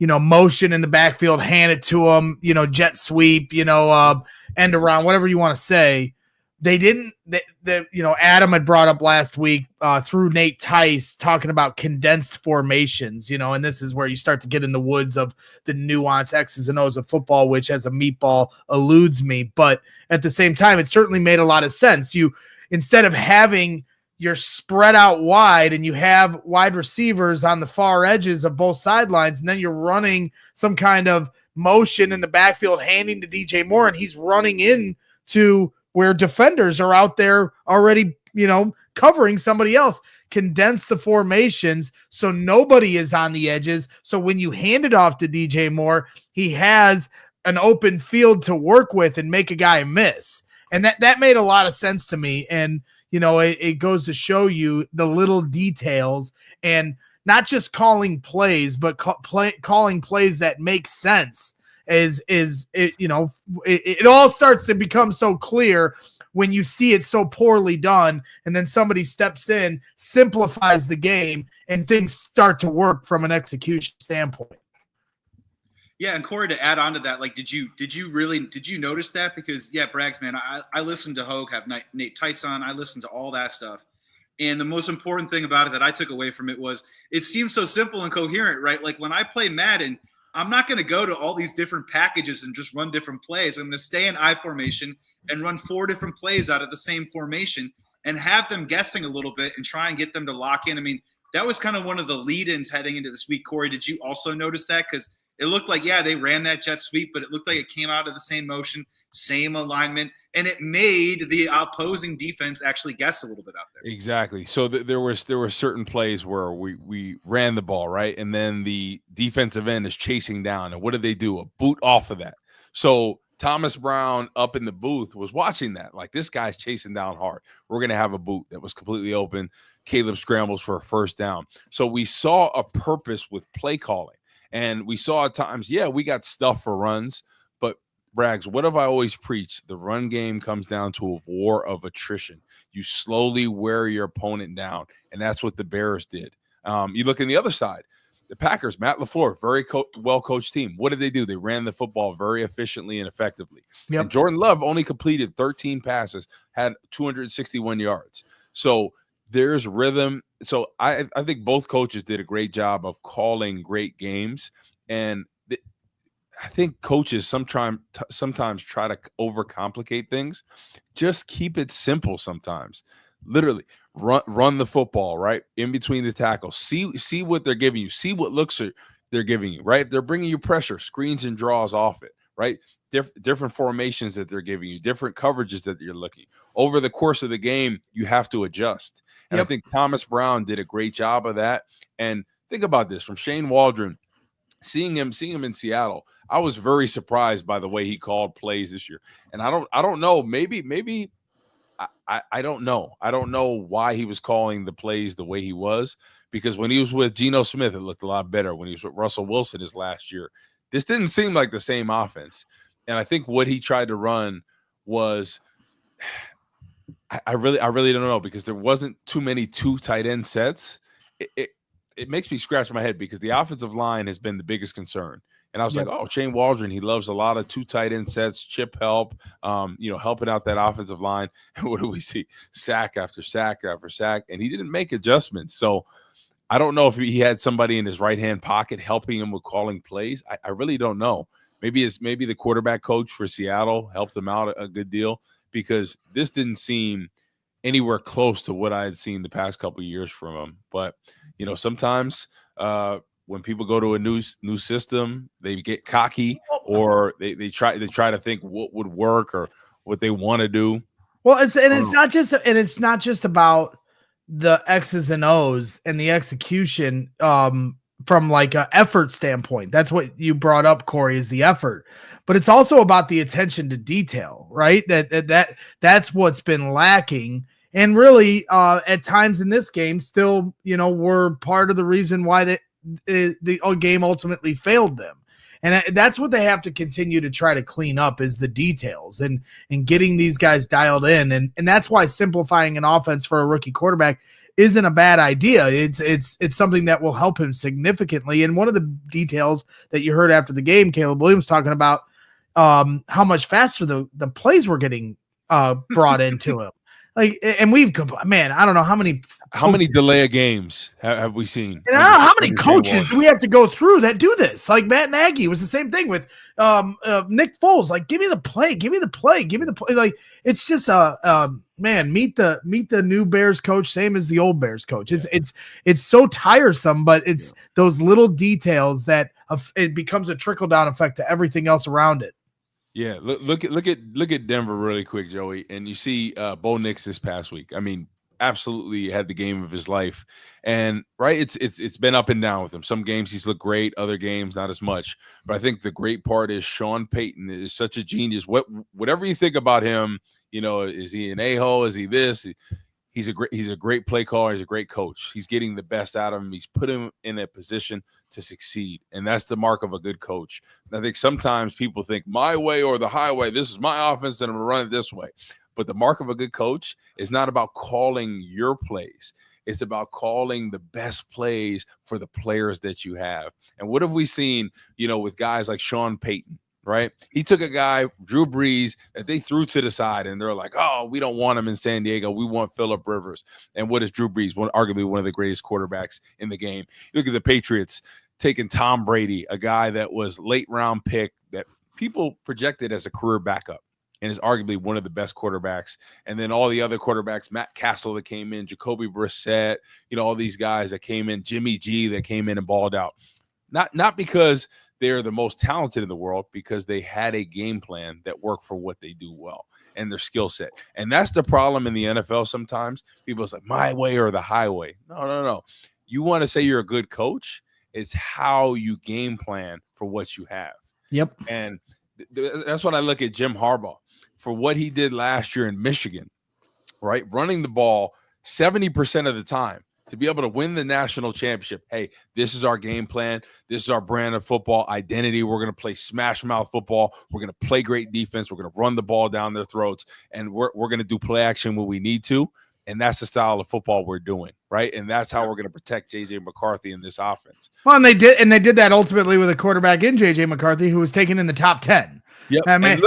motion in the backfield, hand it to him, jet sweep, end around, whatever you want to say. They didn't, Adam had brought up last week through Nate Tice talking about condensed formations, and this is where you start to get in the woods of the nuance X's and O's of football, which as a meatball eludes me. But at the same time, it certainly made a lot of sense. Instead of having you're spread out wide and you have wide receivers on the far edges of both sidelines, and then you're running some kind of motion in the backfield, handing to DJ Moore, and he's running in to where defenders are out there already, covering somebody else. Condense the formations so nobody is on the edges. So when you hand it off to DJ Moore, he has an open field to work with and make a guy miss. And that made a lot of sense to me. And, it goes to show you the little details and not just calling plays, but calling plays that make sense. It all starts to become so clear when you see it so poorly done, and then somebody steps in, simplifies the game, and things start to work from an execution standpoint. Yeah, and Corey, to add on to that, did you notice that? Because Braggs, man, I listened to Hogue, have Nate Tice on, I listened to all that stuff. And the most important thing about it that I took away from it was it seems so simple and coherent, right? Like when I play Madden, I'm not going to go to all these different packages and just run different plays. I'm going to stay in I formation and run 4 different plays out of the same formation. and have them guessing a little bit and try and get them to lock in. I mean, that was kind of one of the lead-ins heading into this week. Corey, did you also notice that? Because it looked like, yeah, they ran that jet sweep, but it looked like it came out of the same motion, same alignment, and it made the opposing defense actually guess a little bit out there. Exactly. So there were certain plays where we ran the ball, right? And then the defensive end is chasing down. And what did they do? A boot off of that. So Thomas Brown up in the booth was watching that. Like, this guy's chasing down hard. We're going to have a boot that was completely open. Caleb scrambles for a first down. So we saw a purpose with play calling. And we saw at times, yeah, we got stuff for runs. But, Braggs, what have I always preached? The run game comes down to a war of attrition. You slowly wear your opponent down. And that's what the Bears did. You look on the other side. The Packers, Matt LaFleur, very well-coached team. What did they do? They ran the football very efficiently and effectively. Yep. And Jordan Love only completed 13 passes, had 261 yards. So there's rhythm. So I think both coaches did a great job of calling great games. And I think coaches sometimes try to overcomplicate things. Just keep it simple sometimes. Literally run the football right in between the tackles. See what they're giving you. See what looks they're giving you. Right, if they're bringing you pressure, screens and draws off it. Right, different formations that they're giving you, different coverages that you're looking. Over the course of the game, you have to adjust. And I think Thomas Brown did a great job of that. And think about this from Shane Waldron. Seeing him in Seattle, I was very surprised by the way he called plays this year. And I don't know. Maybe. I don't know. I don't know why he was calling the plays the way he was, because when he was with Geno Smith, it looked a lot better. When he was with Russell Wilson his last year, this didn't seem like the same offense. And I think what he tried to run was, I really don't know, because there wasn't too many 2 tight end sets. It makes me scratch my head, because the offensive line has been the biggest concern. And I was like, oh, Shane Waldron, he loves a lot of 2 tight end sets, chip help, helping out that offensive line. And what do we see? Sack after sack after sack. And he didn't make adjustments. So I don't know if he had somebody in his right-hand pocket helping him with calling plays. I really don't know. Maybe the quarterback coach for Seattle helped him out a good deal, because this didn't seem anywhere close to what I had seen the past couple of years from him. But, sometimes when people go to a new system, they get cocky, or they try to think what would work or what they want to do. Well, it's not just about the X's and O's and the execution from like an effort standpoint. That's what you brought up, Corey, is the effort. But it's also about the attention to detail, right? That's what's been lacking. And really, at times in this game, still, were part of the reason why the game ultimately failed them. And that's what they have to continue to try to clean up, is the details and getting these guys dialed in. And that's why simplifying an offense for a rookie quarterback isn't a bad idea. It's something that will help him significantly. And one of the details that you heard after the game, Caleb Williams talking about how much faster the plays were getting brought into him. Like, and I don't know how many delay of games have we seen? And I don't know how many coaches do we have to go through that do this. Like Matt Nagy was the same thing with Nick Foles. Like, give me the play. Like, it's just meet the new Bears coach, same as the old Bears coach. It's so tiresome, but it's those little details that it becomes a trickle down effect to everything else around it. Yeah, look at Denver really quick, Joey, and you see Bo Nix this past week. I mean, absolutely had the game of his life, and right, it's been up and down with him. Some games he's looked great, other games not as much. But I think the great part is Sean Payton is such a genius. Whatever you think about him, is he an a-hole? Is he this? He's a great play caller. He's a great coach. He's getting the best out of him. He's put him in a position to succeed, and that's the mark of a good coach. And I think sometimes people think my way or the highway. This is my offense, and I'm going to run it this way. But the mark of a good coach is not about calling your plays. It's about calling the best plays for the players that you have. And what have we seen, with guys like Sean Payton? Right? He took a guy, Drew Brees, that they threw to the side, and they're like, oh, we don't want him in San Diego. We want Phillip Rivers. And what is Drew Brees? Arguably one of the greatest quarterbacks in the game. You look at the Patriots taking Tom Brady, a guy that was late round pick that people projected as a career backup. and is arguably one of the best quarterbacks. And then all the other quarterbacks, Matt Castle that came in, Jacoby Brissett, all these guys that came in, Jimmy G that came in and balled out. Not because they're the most talented in the world, because they had a game plan that worked for what they do well and their skill set. And that's the problem in the NFL sometimes. People say, my way or the highway. No. You want to say you're a good coach, it's how you game plan for what you have. Yep. And that's when I look at Jim Harbaugh for what he did last year in Michigan, right? Running the ball 70% of the time to be able to win the national championship. Hey, this is our game plan. This is our brand of football identity. We're going to play smash mouth football. We're going to play great defense. We're going to run the ball down their throats, and we're going to do play action when we need to. And that's the style of football we're doing, right? And that's how we're going to protect J.J. McCarthy in this offense. Well, and they did that ultimately with a quarterback in J.J. McCarthy who was taken in the top 10. Yep.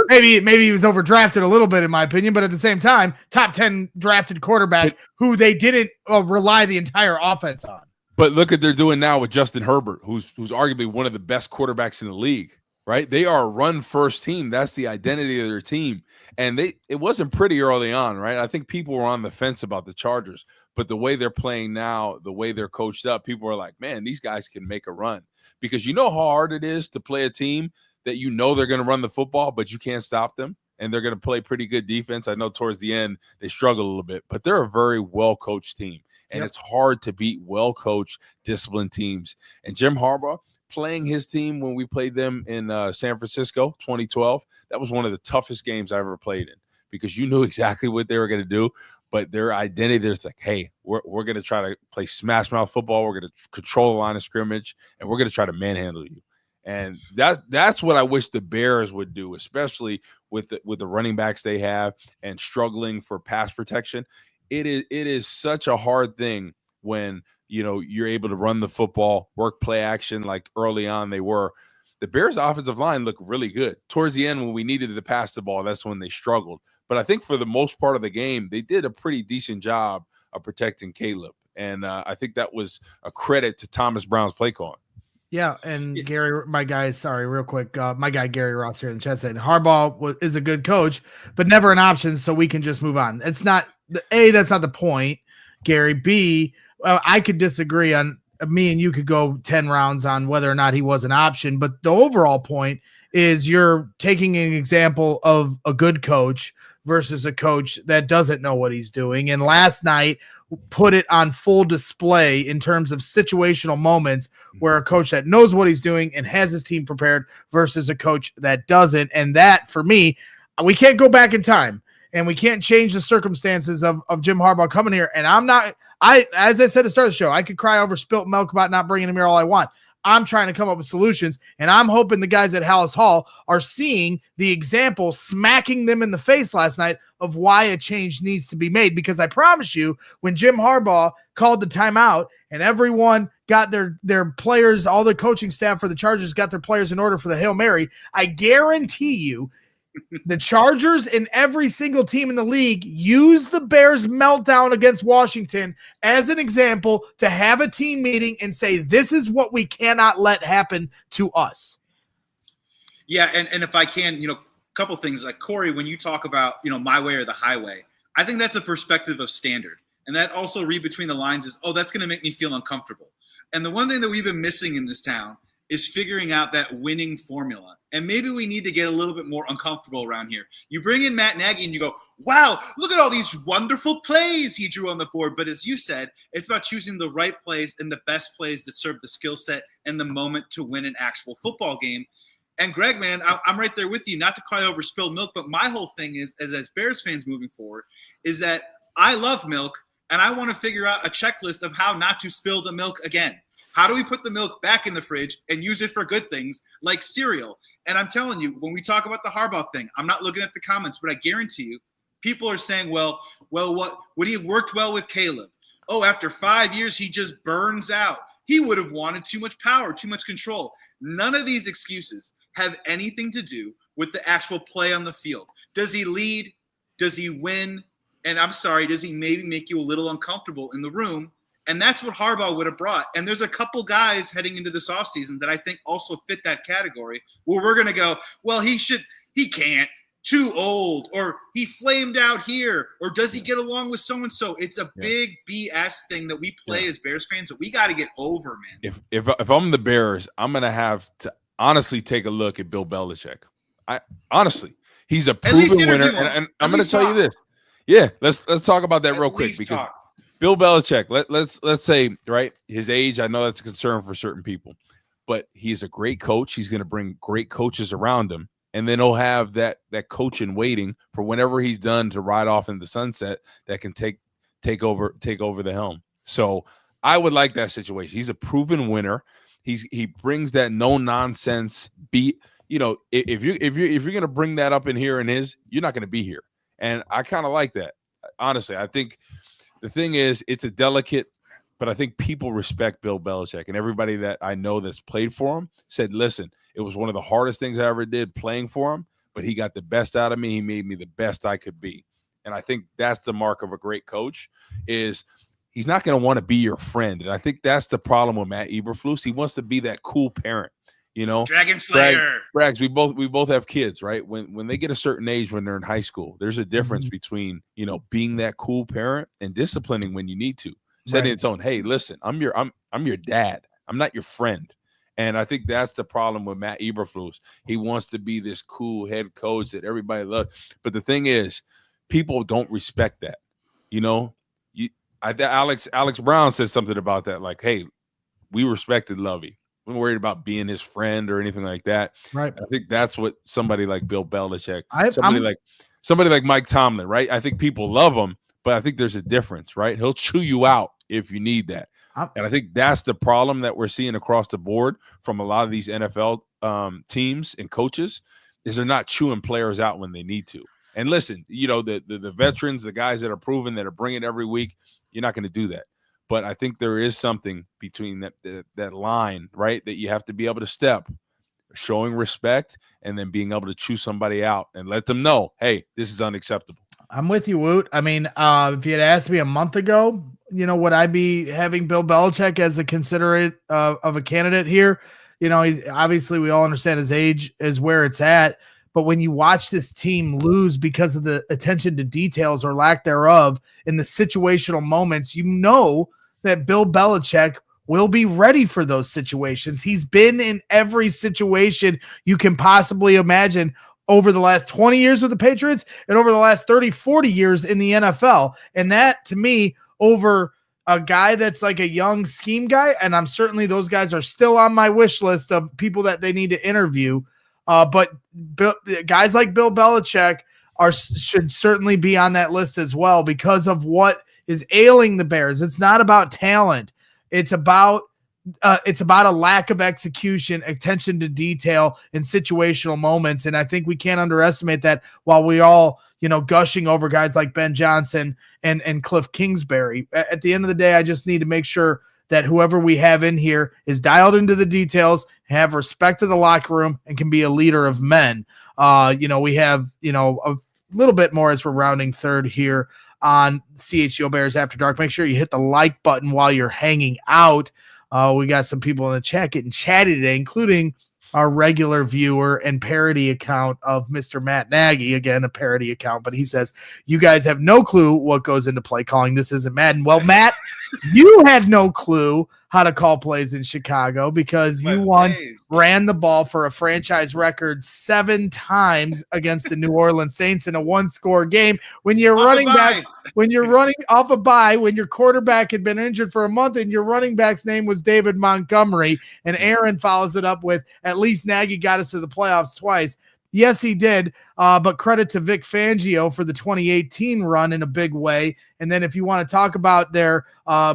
Maybe he was overdrafted a little bit, in my opinion, but at the same time, top 10 drafted quarterback who they didn't rely the entire offense on. But look what they're doing now with Justin Herbert, who's arguably one of the best quarterbacks in the league, right? They are a run-first team. That's the identity of their team. And it wasn't pretty early on, right? I think people were on the fence about the Chargers. But the way they're playing now, the way they're coached up, people are like, man, these guys can make a run. Because you know how hard it is to play a team that they're going to run the football, but you can't stop them, and they're going to play pretty good defense. I know towards the end they struggle a little bit, but they're a very well-coached team, and It's hard to beat well-coached, disciplined teams. And Jim Harbaugh, playing his team when we played them in San Francisco 2012, that was one of the toughest games I ever played in because you knew exactly what they were going to do, but their identity, there's like, hey, we're going to try to play smash-mouth football. We're going to control the line of scrimmage, and we're going to try to manhandle you. And that's what I wish the Bears would do, especially with the running backs they have and struggling for pass protection. It is such a hard thing when you're able to run the football, work play action like early on they were. The Bears' offensive line looked really good. Towards the end, when we needed to pass the ball, that's when they struggled. But I think for the most part of the game, they did a pretty decent job of protecting Caleb. And I think that was a credit to Thomas Brown's play calling. Yeah, and Gary, my guy, sorry, real quick, my guy Gary Ross here in the chat said Harbaugh is a good coach, but never an option, so we can just move on. It's not that's not the point, Gary. B, I could disagree on me and you could go 10 rounds on whether or not he was an option, but the overall point is you're taking an example of a good coach versus a coach that doesn't know what he's doing. And last night put it on full display in terms of situational moments where a coach that knows what he's doing and has his team prepared versus a coach that doesn't. And that, for me, we can't go back in time and we can't change the circumstances of Jim Harbaugh coming here. And as I said at the start of the show, I could cry over spilt milk about not bringing him here all I want. I'm trying to come up with solutions, and I'm hoping the guys at Hallis Hall are seeing the example, smacking them in the face last night of why a change needs to be made. Because I promise you, when Jim Harbaugh called the timeout and everyone got their players, all the coaching staff for the Chargers got their players in order for the Hail Mary, I guarantee you the Chargers and every single team in the league use the Bears meltdown against Washington as an example to have a team meeting and say, this is what we cannot let happen to us. Yeah. And if I can, a couple things like Corey, when you talk about, my way or the highway, I think that's a perspective of standard. And that also read between the lines is, that's going to make me feel uncomfortable. And the one thing that we've been missing in this town is figuring out that winning formula. And maybe we need to get a little bit more uncomfortable around here. You bring in Matt Nagy and you go, wow, look at all these wonderful plays he drew on the board. But as you said, it's about choosing the right plays and the best plays that serve the skill set and the moment to win an actual football game. And Greg, man, I'm right there with you, not to cry over spilled milk, but my whole thing is, as Bears fans moving forward, is that I love milk and I want to figure out a checklist of how not to spill the milk again. How do we put the milk back in the fridge and use it for good things like cereal? And I'm telling you, when we talk about the Harbaugh thing, I'm not looking at the comments, but I guarantee you, people are saying, well, what would he have worked well with Caleb? Oh, after 5 years, he just burns out. He would have wanted too much power, too much control. None of these excuses have anything to do with the actual play on the field. Does he lead? Does he win? And I'm sorry, does he maybe make you a little uncomfortable in the room? And that's what Harbaugh would have brought. And there's a couple guys heading into this offseason that I think also fit that category where we're going to go, well, he can't. too old, or he flamed out here, or does he get along with so-and-so? It's a big BS thing that we play as Bears fans that we got to get over, man. If I'm the Bears, I'm going to have to honestly take a look at Bill Belichick. Honestly, he's a proven winner. And I'm going to tell you this. Yeah, let's talk about that real quick, because Bill Belichick, let's say, right, his age, I know that's a concern for certain people, but he's a great coach. He's going to bring great coaches around him. And then he'll have that coach in waiting for whenever he's done to ride off in the sunset that can take over the helm. So I would like that situation. He's a proven winner. He brings that no nonsense beat. You know, if you're gonna bring that up in here and you're not gonna be here. And I kind of like that. Honestly, I think the thing is, it's a delicate. But I think people respect Bill Belichick, and everybody that I know that's played for him said, listen, it was one of the hardest things I ever did playing for him, but he got the best out of me. He made me the best I could be. And I think that's the mark of a great coach, is he's not going to want to be your friend. And I think that's the problem with Matt Eberflus. He wants to be that cool parent, you know. Dragon Slayer. Braggs, we both have kids, right? When they get a certain age, when they're in high school, there's a difference between, you know, being that cool parent and disciplining when you need to. Setting its own, hey, listen, I'm your dad. I'm not your friend. And I think that's the problem with Matt Eberflus. He wants to be this cool head coach that everybody loves. But the thing is, people don't respect that. You know, Alex Brown said something about that, like, hey, we respected Lovey. We weren't worried about being his friend or anything like that. Right. I think that's what somebody like Bill Belichick, somebody like Mike Tomlin, right? I think people love him. But I think there's a difference, right? He'll chew you out if you need that. And I think that's the problem that we're seeing across the board from a lot of these NFL teams and coaches, is they're not chewing players out when they need to. And listen, you know, the veterans, the guys that are proven, that are bringing every week, you're not going to do that. But I think there is something between that line, right, that you have to be able to step, showing respect, and then being able to chew somebody out and let them know, hey, this is unacceptable. I'm with you, Woot. I mean, if you had asked me a month ago, you know, would I be having Bill Belichick as a considerate of a candidate here? You know, he's obviously, we all understand his age is where it's at. But when you watch this team lose because of the attention to details or lack thereof in the situational moments, you know that Bill Belichick will be ready for those situations. He's been in every situation you can possibly imagine over the last 20 years with the Patriots and over the last 30, 40 years in the NFL. And that, to me, over a guy that's like a young scheme guy, and I'm certainly, those guys are still on my wish list of people that they need to interview. But guys like Bill Belichick should certainly be on that list as well, because of what is ailing the Bears. It's not about talent. It's about a lack of execution, attention to detail in situational moments. And I think we can't underestimate that, while we all, you know, gushing over guys like Ben Johnson and Cliff Kingsbury. At the end of the day, I just need to make sure that whoever we have in here is dialed into the details, have respect to the locker room, and can be a leader of men. You know, we have, you know, a little bit more as we're rounding third here on CHGO Bears After Dark. Make sure you hit the like button while you're hanging out. We got some people in the chat getting chatty today, including our regular viewer and parody account of Mr. Matt Nagy. Again, a parody account, but he says, you guys have no clue what goes into play calling. This isn't Madden. Well, Matt, you had no clue how to call plays in Chicago, because you once ran the ball for a franchise record 7 times against the New Orleans Saints in a 1-score game. When you're running back, when you're running off a bye, when your quarterback had been injured for a month and your running back's name was David Montgomery, and Aaron follows it up with, at least Nagy got us to the playoffs twice. Yes, he did, but credit to Vic Fangio for the 2018 run in a big way. And then if you want to talk about their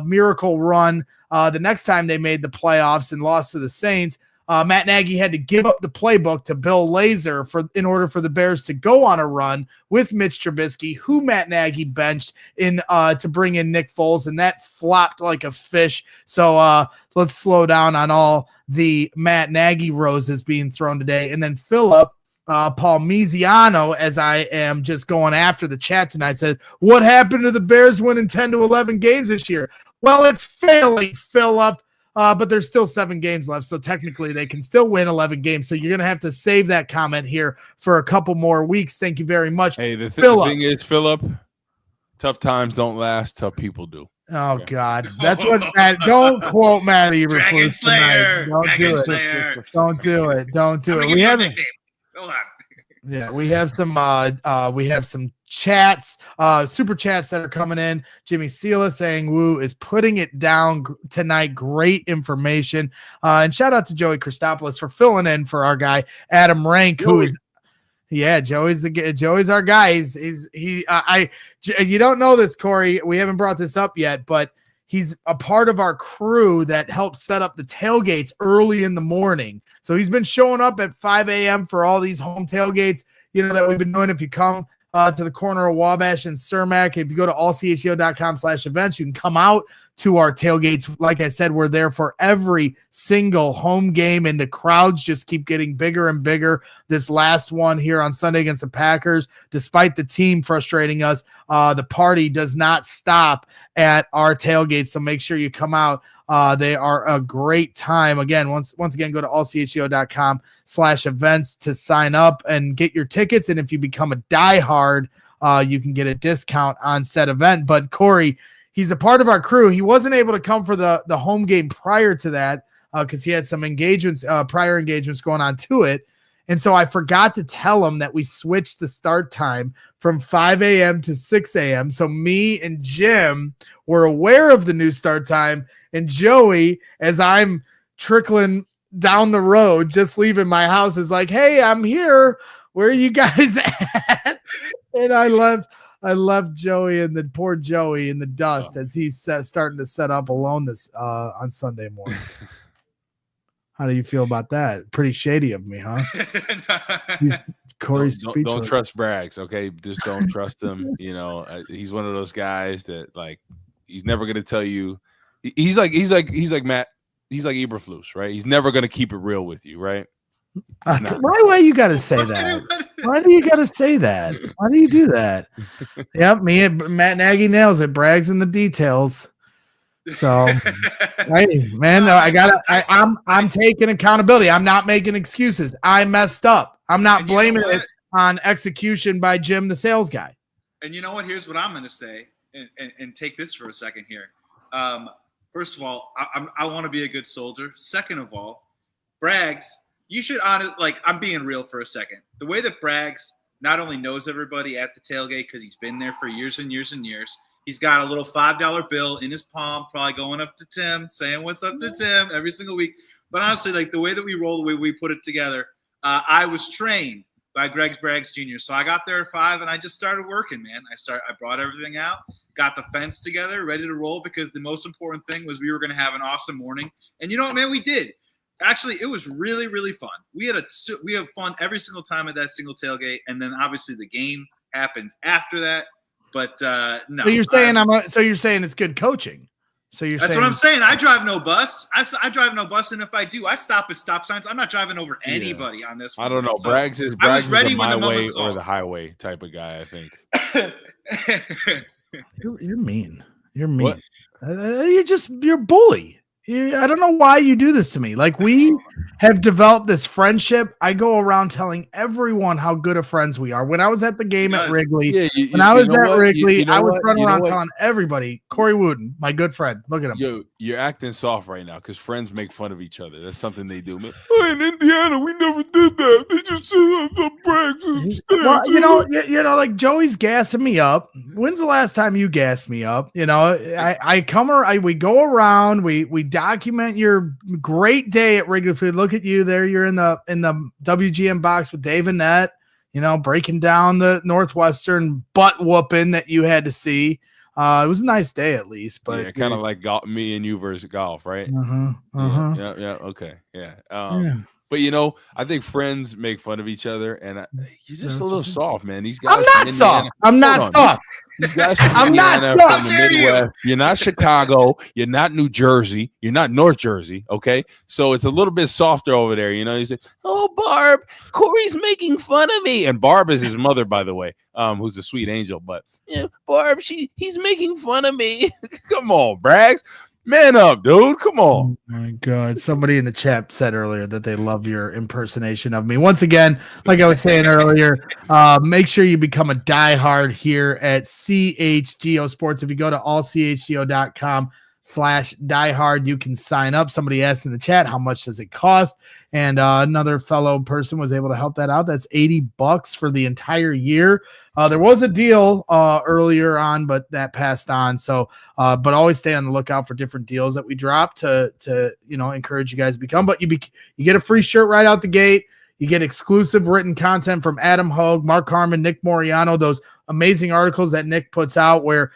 miracle run the next time they made the playoffs and lost to the Saints, Matt Nagy had to give up the playbook to Bill Lazor in order for the Bears to go on a run with Mitch Trubisky, who Matt Nagy benched to bring in Nick Foles, and that flopped like a fish. So let's slow down on all the Matt Nagy roses being thrown today. And then Philip Palmiziano, as I am just going after the chat tonight, says, what happened to the Bears winning 10 to 11 games this year? Well, it's failing, Philip. but there's still 7 games left. So technically they can still win 11 games. So you're going to have to save that comment here for a couple more weeks. Thank you very much. Hey, the thing is, Philip, tough times don't last. Tough people do. Oh, okay. God. That's what Matt, don't quote Matt Eberflus tonight. Don't do it. Don't do it. We haven't. Hold on. Yeah, we have some chats, super chats that are coming in. Jimmy Sela saying Woo is putting it down tonight. Great information. And shout out to Joey Christopoulos for filling in for our guy Adam Rank, who is Joey's our guy. You don't know this, Corey. We haven't brought this up yet, but he's a part of our crew that helps set up the tailgates early in the morning. So he's been showing up at 5 a.m. for all these home tailgates, that we've been doing. If you come to the corner of Wabash and Cermak, if you go to allchgo.com/events, you can come out to our tailgates. Like I said, we're there for every single home game, and the crowds just keep getting bigger and bigger. This last one here on Sunday against the Packers, despite the team frustrating us, the party does not stop at our tailgates. So make sure you come out. They are a great time. Again, once again, go to allchgo.com/events to sign up and get your tickets. And if you become a diehard, you can get a discount on said event. But Corey, he's a part of our crew. He wasn't able to come for the home game prior to that because he had some prior engagements going on to it. And so I forgot to tell him that we switched the start time from 5 a.m. to 6 a.m. So me and Jim were aware of the new start time. And Joey, as I'm trickling down the road, just leaving my house, is like, "Hey, I'm here. Where are you guys at?" And I left Joey and the poor Joey in the dust as he's starting to set up alone this on Sunday morning. How do you feel about that? Pretty shady of me, huh? Corey's don't trust Braggs, okay? Just don't trust him. He's one of those guys that he's never gonna tell you. He's like Matt. He's like Eberflus, right? He's never gonna keep it real with you, right? Why you gotta say that? Why do you gotta say that? Why do you do that? Yep, me and Matt Nagy nails it. Braggs in the details. So, hey, man, I'm taking accountability. I'm not making excuses. I messed up. I'm not blaming it on execution by Jim, the sales guy. And you know what? Here's what I'm going to say, and take this for a second here. First of all, I want to be a good soldier. Second of all, Braggs, you should I'm being real for a second. The way that Braggs not only knows everybody at the tailgate because he's been there for years and years and years. He's got a little $5 bill in his palm, probably going up to Tim, saying what's up to Tim every single week. But honestly, the way that we roll, the way we put it together, I was trained by Greg Braggs Jr. So I got there at 5 and I just started working, man. I brought everything out, got the fence together, ready to roll because the most important thing was we were going to have an awesome morning. And you know what, man, we did. Actually, it was really, really fun. We had fun every single time at that single tailgate. And then obviously the game happens after that. But no. So you're saying it's good coaching. That's what I'm saying. I drive no bus. I drive no bus, and if I do, I stop at stop signs. I'm not driving over anybody on this one. I don't know. So Braggs is the my way or the highway type of guy, I think. You're mean. You're mean. You're bully. I don't know why you do this to me. We have developed this friendship. I go around telling everyone how good of friends we are. When I was at the game at Wrigley, I was running around telling everybody, Corey Wootton, my good friend. Look at him. Yo, you're acting soft right now because friends make fun of each other. That's something they do. In Indiana, we never did that. They just said the Braggs. Well, Joey's gassing me up. When's the last time you gassed me up? We go around, we document your great day at Wrigley Field. Look at you there. You're in the WGN box with Dave and Nett, breaking down the Northwestern butt whooping that you had to see. It was a nice day at least, but kind of like me and you versus golf, right? Yeah. Okay. Yeah. But I think friends make fun of each other, and you're just a little soft, man. These guys. I'm not soft. These guys from Indiana, from the Midwest. You're not Chicago. You're not New Jersey. You're not North Jersey. Okay, so it's a little bit softer over there. You say, "Oh, Barb, Corey's making fun of me," and Barb is his mother, by the way, who's a sweet angel. But Barb, he's making fun of me. Come on, Braggs. Man up, dude. Come on. Oh my God. Somebody in the chat said earlier that they love your impersonation of me. Once again, like I was saying earlier, make sure you become a diehard here at CHGO Sports. If you go to allchgo.com/diehard, you can sign up. Somebody asked in the chat, how much does it cost? And another fellow person was able to help that out. That's $80 for the entire year. There was a deal earlier on, but that passed on. So, but always stay on the lookout for different deals that we drop to encourage you guys to become. But you get a free shirt right out the gate. You get exclusive written content from Adam Hogue, Mark Harmon, Nick Moriano, those amazing articles that Nick puts out where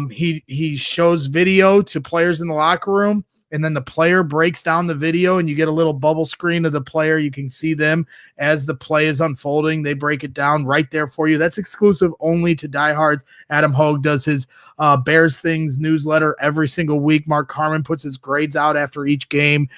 he shows video to players in the locker room. And then the player breaks down the video and you get a little bubble screen of the player. You can see them as the play is unfolding. They break it down right there for you. That's exclusive only to diehards. Adam Hogue does his Bears Things newsletter every single week. Mark Harmon puts his grades out after each game.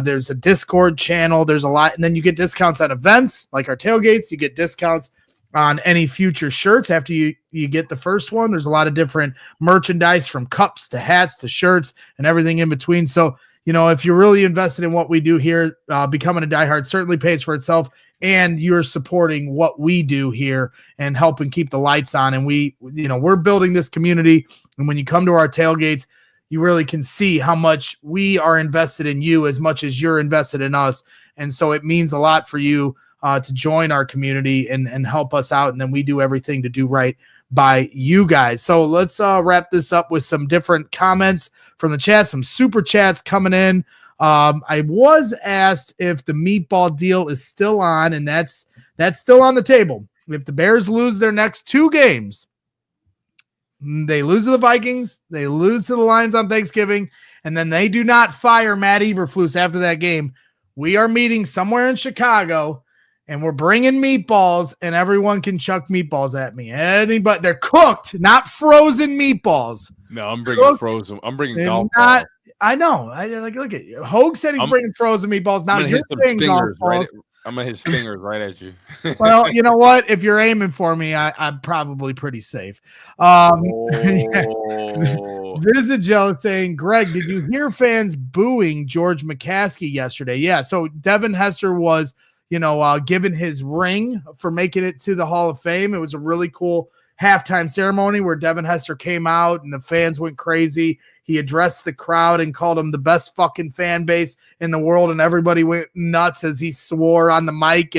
There's a Discord channel. There's a lot. And then you get discounts on events like our tailgates. You get discounts on any future shirts after you get the first one. There's a lot of different merchandise from cups to hats to shirts and everything in between. So, if you're really invested in what we do here, becoming a diehard certainly pays for itself, and you're supporting what we do here and helping keep the lights on. And we're building this community. And when you come to our tailgates, you really can see how much we are invested in you as much as you're invested in us. And so it means a lot for you to join our community and help us out. And then we do everything to do right by you guys. So let's wrap this up with some different comments from the chat, some super chats coming in. I was asked if the meatball deal is still on, and that's still on the table. If the Bears lose their next 2 games, they lose to the Vikings, they lose to the Lions on Thanksgiving, and then they do not fire Matt Eberflus after that game, we are meeting somewhere in Chicago. And we're bringing meatballs, and everyone can chuck meatballs at me. Anybody, they're cooked, not frozen meatballs. No, I'm bringing cooked. Frozen. I'm bringing golf balls. I know. Look at you. Hogue said he's bringing frozen meatballs. Now you're saying golf balls. I'm gonna hit stingers right at you. Well, you know what? If you're aiming for me, I'm probably pretty safe. Visit Joe saying, Greg, did you hear fans booing George McCaskey yesterday? Yeah. So Devin Hester was given his ring for making it to the Hall of Fame. It was a really cool halftime ceremony where Devin Hester came out and the fans went crazy. He addressed the crowd and called him the best fucking fan base in the world, and everybody went nuts as he swore on the mic.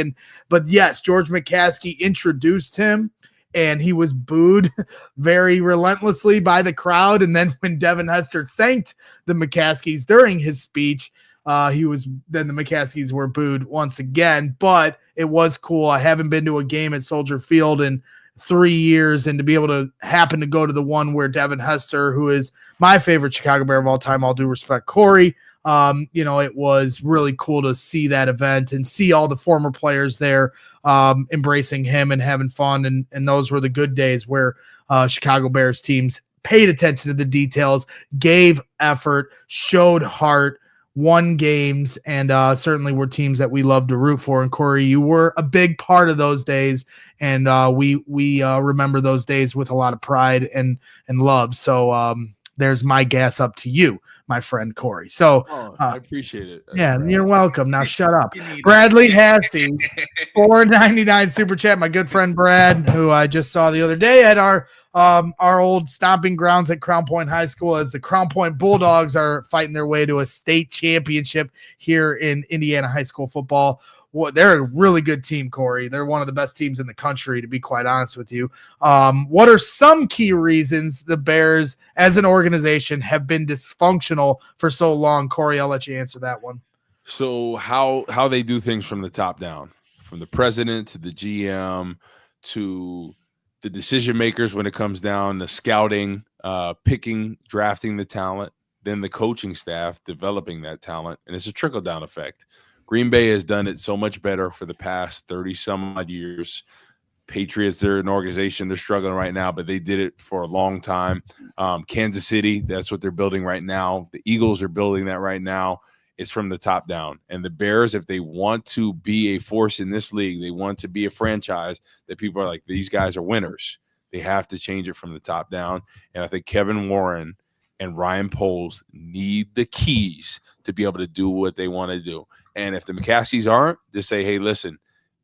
But yes, George McCaskey introduced him, and he was booed very relentlessly by the crowd. And then when Devin Hester thanked the McCaskeys during his speech, the McCaskeys were booed once again, but it was cool. I haven't been to a game at Soldier Field in 3 years, and to be able to happen to go to the one where Devin Hester, who is my favorite Chicago Bear of all time, all due respect, Corey, it was really cool to see that event and see all the former players there embracing him and having fun. And those were the good days where Chicago Bears teams paid attention to the details, gave effort, showed heart, won games, and certainly were teams that we love to root for. And Corey, you were a big part of those days, and we remember those days with a lot of pride and love. So there's my gas up to you, my friend Corey. So I appreciate it. You're welcome. Now shut up. Bradley Hassey, $4.99 super chat. My good friend Brad, who I just saw the other day at our old stomping grounds at Crown Point High School, as the Crown Point Bulldogs are fighting their way to a state championship here in Indiana high school football. Well, they're a really good team, Corey. They're one of the best teams in the country, to be quite honest with you. What are some key reasons the Bears as an organization have been dysfunctional for so long? Corey, I'll let you answer that one. So how they do things from the top down, from the president to the GM to the decision makers when it comes down to scouting, picking, drafting the talent, then the coaching staff developing that talent. And it's a trickle-down effect. Green Bay has done it so much better for the past 30-some-odd years. Patriots, they're an organization. They're struggling right now, but they did it for a long time. Kansas City, that's what they're building right now. The Eagles are building that right now. It's from the top down. And the Bears, if they want to be a force in this league, they want to be a franchise that people are like, these guys are winners. They have to change it from the top down. And I think Kevin Warren and Ryan Poles need the keys to be able to do what they want to do. And if the McCaskies aren't, just say, hey, listen,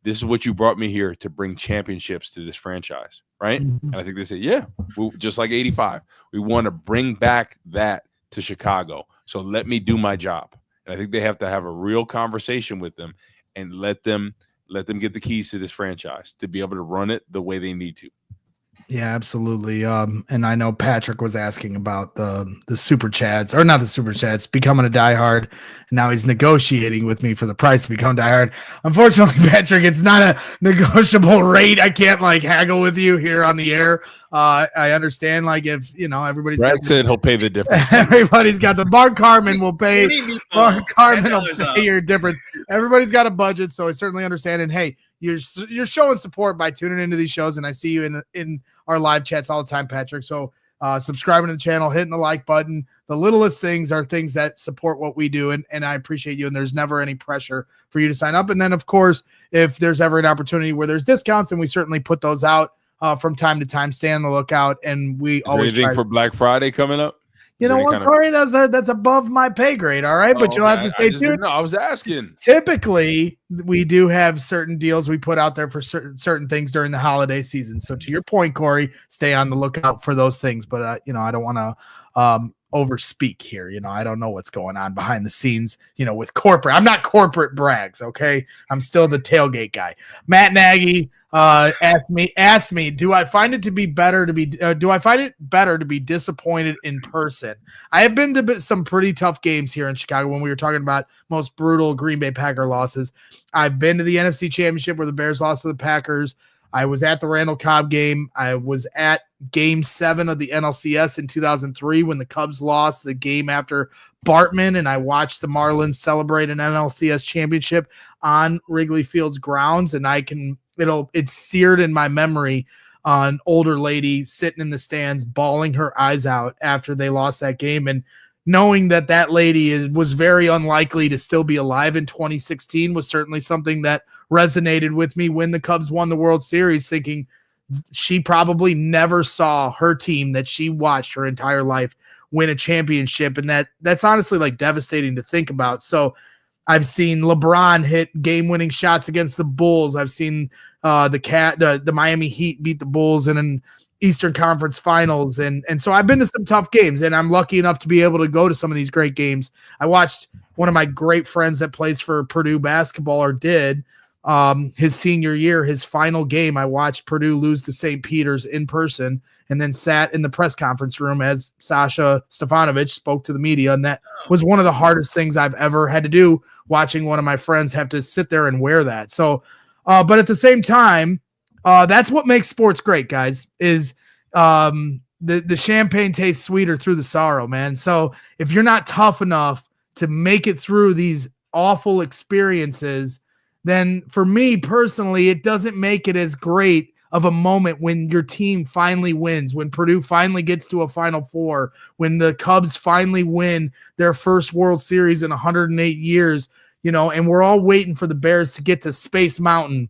this is what you brought me here to bring championships to this franchise, right? And I think they say, yeah, just like 85. We want to bring back that to Chicago. So let me do my job. And I think they have to have a real conversation with them and let them get the keys to this franchise to be able to run it the way they need to. Yeah, absolutely. And I know Patrick was asking about the super chats, or not the super chats, becoming a diehard. And now he's negotiating with me for the price to become diehard. Unfortunately, Patrick, it's not a negotiable rate. I can't haggle with you here on the air. I understand, if everybody's Brad said he'll pay the difference. Everybody's got the Mark Carmen will pay. Mark Carmen will pay your difference. Everybody's got a budget, so I certainly understand. And hey, you're showing support by tuning into these shows, and I see you in our live chats all the time, Patrick. So subscribing to the channel, hitting the like button. The littlest things are things that support what we do, and I appreciate you, and there's never any pressure for you to sign up. And then, of course, if there's ever an opportunity where there's discounts, and we certainly put those out from time to time, stay on the lookout, and we always anything for Black Friday coming up? You know what, Corey? That's above my pay grade, all right? But you'll have to stay tuned. No, I was asking. Typically, we do have certain deals we put out there for certain things during the holiday season. So to your point, Corey, stay on the lookout for those things. But, I don't want to overspeak here. I don't know what's going on behind the scenes, with corporate. I'm not corporate brags, okay? I'm still the tailgate guy. Matt Nagy asked me, do I find it better to be disappointed in person? I have been to some pretty tough games here in Chicago when we were talking about most brutal Green Bay Packer losses. I've been to the NFC Championship where the Bears lost to the Packers. I was at the Randall Cobb game. I was at Game 7 of the NLCS in 2003 when the Cubs lost the game after Bartman, and I watched the Marlins celebrate an NLCS championship on Wrigley Field's grounds, and it's seared in my memory. An older lady sitting in the stands, bawling her eyes out after they lost that game, and knowing that lady was very unlikely to still be alive in 2016 was certainly something that resonated with me when the Cubs won the World Series, thinking she probably never saw her team that she watched her entire life win a championship. And that's honestly devastating to think about. So I've seen LeBron hit game-winning shots against the Bulls. I've seen the Miami Heat beat the Bulls in an Eastern Conference Finals. And so I've been to some tough games, and I'm lucky enough to be able to go to some of these great games. I watched one of my great friends that plays for Purdue basketball, or did, his senior year, his final game. I watched Purdue lose to St. Peter's in person, and then sat in the press conference room as Sasha Stefanovic spoke to the media. And that was one of the hardest things I've ever had to do, watching one of my friends have to sit there and wear that. So, but at the same time, that's what makes sports great, guys, is the champagne tastes sweeter through the sorrow, man. So if you're not tough enough to make it through these awful experiences, then for me personally, it doesn't make it as great of a moment when your team finally wins, when Purdue finally gets to a Final Four, when the Cubs finally win their first World Series in 108 years, and we're all waiting for the Bears to get to Space Mountain,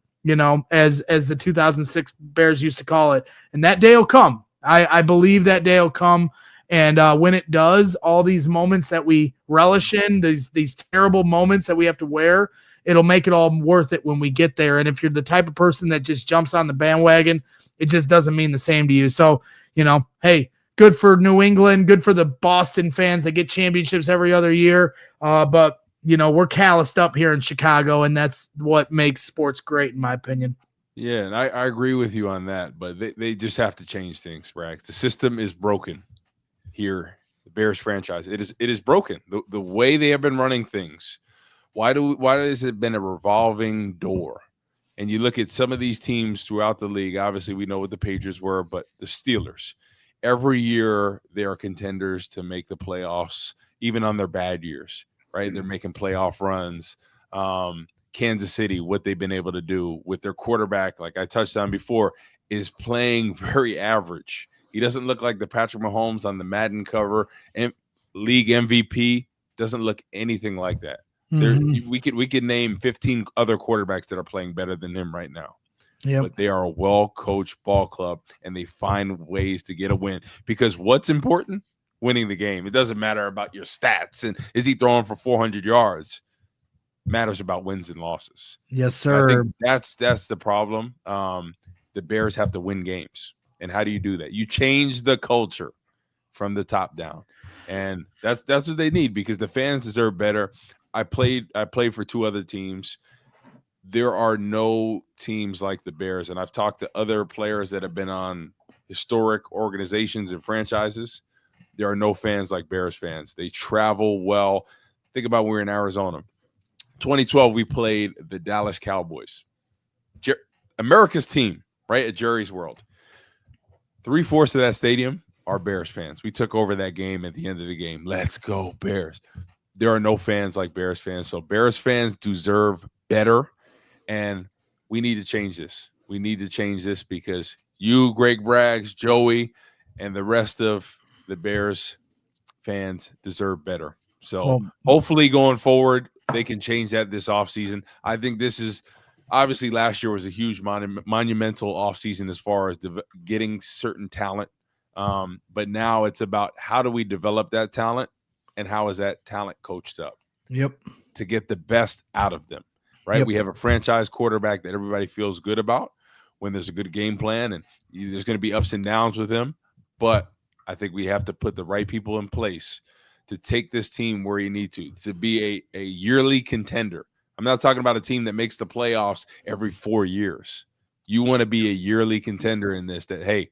as the 2006 Bears used to call it. And that day will come. I believe that day will come. And when it does, all these moments that we relish in, these terrible moments that we have to wear, it'll make it all worth it when we get there. And if you're the type of person that just jumps on the bandwagon, it just doesn't mean the same to you. So, hey, good for New England, good for the Boston fans that get championships every other year. But, we're calloused up here in Chicago, and that's what makes sports great, in my opinion. Yeah, and I agree with you on that, but they just have to change things, Bragg. The system is broken here, the Bears franchise. It is broken. The way they have been running things. Why has it been a revolving door? And you look at some of these teams throughout the league. Obviously, we know what the Patriots were, but the Steelers, every year they are contenders to make the playoffs, even on their bad years, right? They're making playoff runs. Kansas City, what they've been able to do with their quarterback, like I touched on before, is playing very average. He doesn't look like the Patrick Mahomes on the Madden cover, and league MVP doesn't look anything like that. We could name 15 other quarterbacks that are playing better than him right now. Yeah, but they are a well-coached ball club, and they find ways to get a win. Because what's important? winning the game. It doesn't matter about your stats and is he throwing for 400 yards. It matters about wins and losses. Yes, sir. I think that's the problem. The Bears have to win games. And how do you do that? You change the culture from the top down. And that's what they need because the fans deserve better. I played for 2 other teams. There are no teams like the Bears, and I've talked to other players that have been on historic organizations and franchises. There are no fans like Bears fans. They travel well. Think about when we were in Arizona. 2012, we played the Dallas Cowboys. America's team, right, at Jerry's World. 3/4 of that stadium are Bears fans. We took over that game at the end of the game. Let's go, Bears. There are no fans like Bears fans. So Bears fans deserve better, and we need to change this. We need to change this because you, Greg Braggs, Joey, and the rest of the Bears fans deserve better. So hopefully going forward, they can change that this offseason. I think this is obviously last year was a huge monumental offseason as far as getting certain talent. But now it's about how do we develop that talent and how is that talent coached up? Yep. To get the best out of them, right? Yep. We have a franchise quarterback that everybody feels good about when there's a good game plan and there's going to be ups and downs with him. But I think we have to put the right people in place to take this team where you need to be a yearly contender. I'm not talking about a team that makes the playoffs every 4 years. You want to be a yearly contender in this that, hey,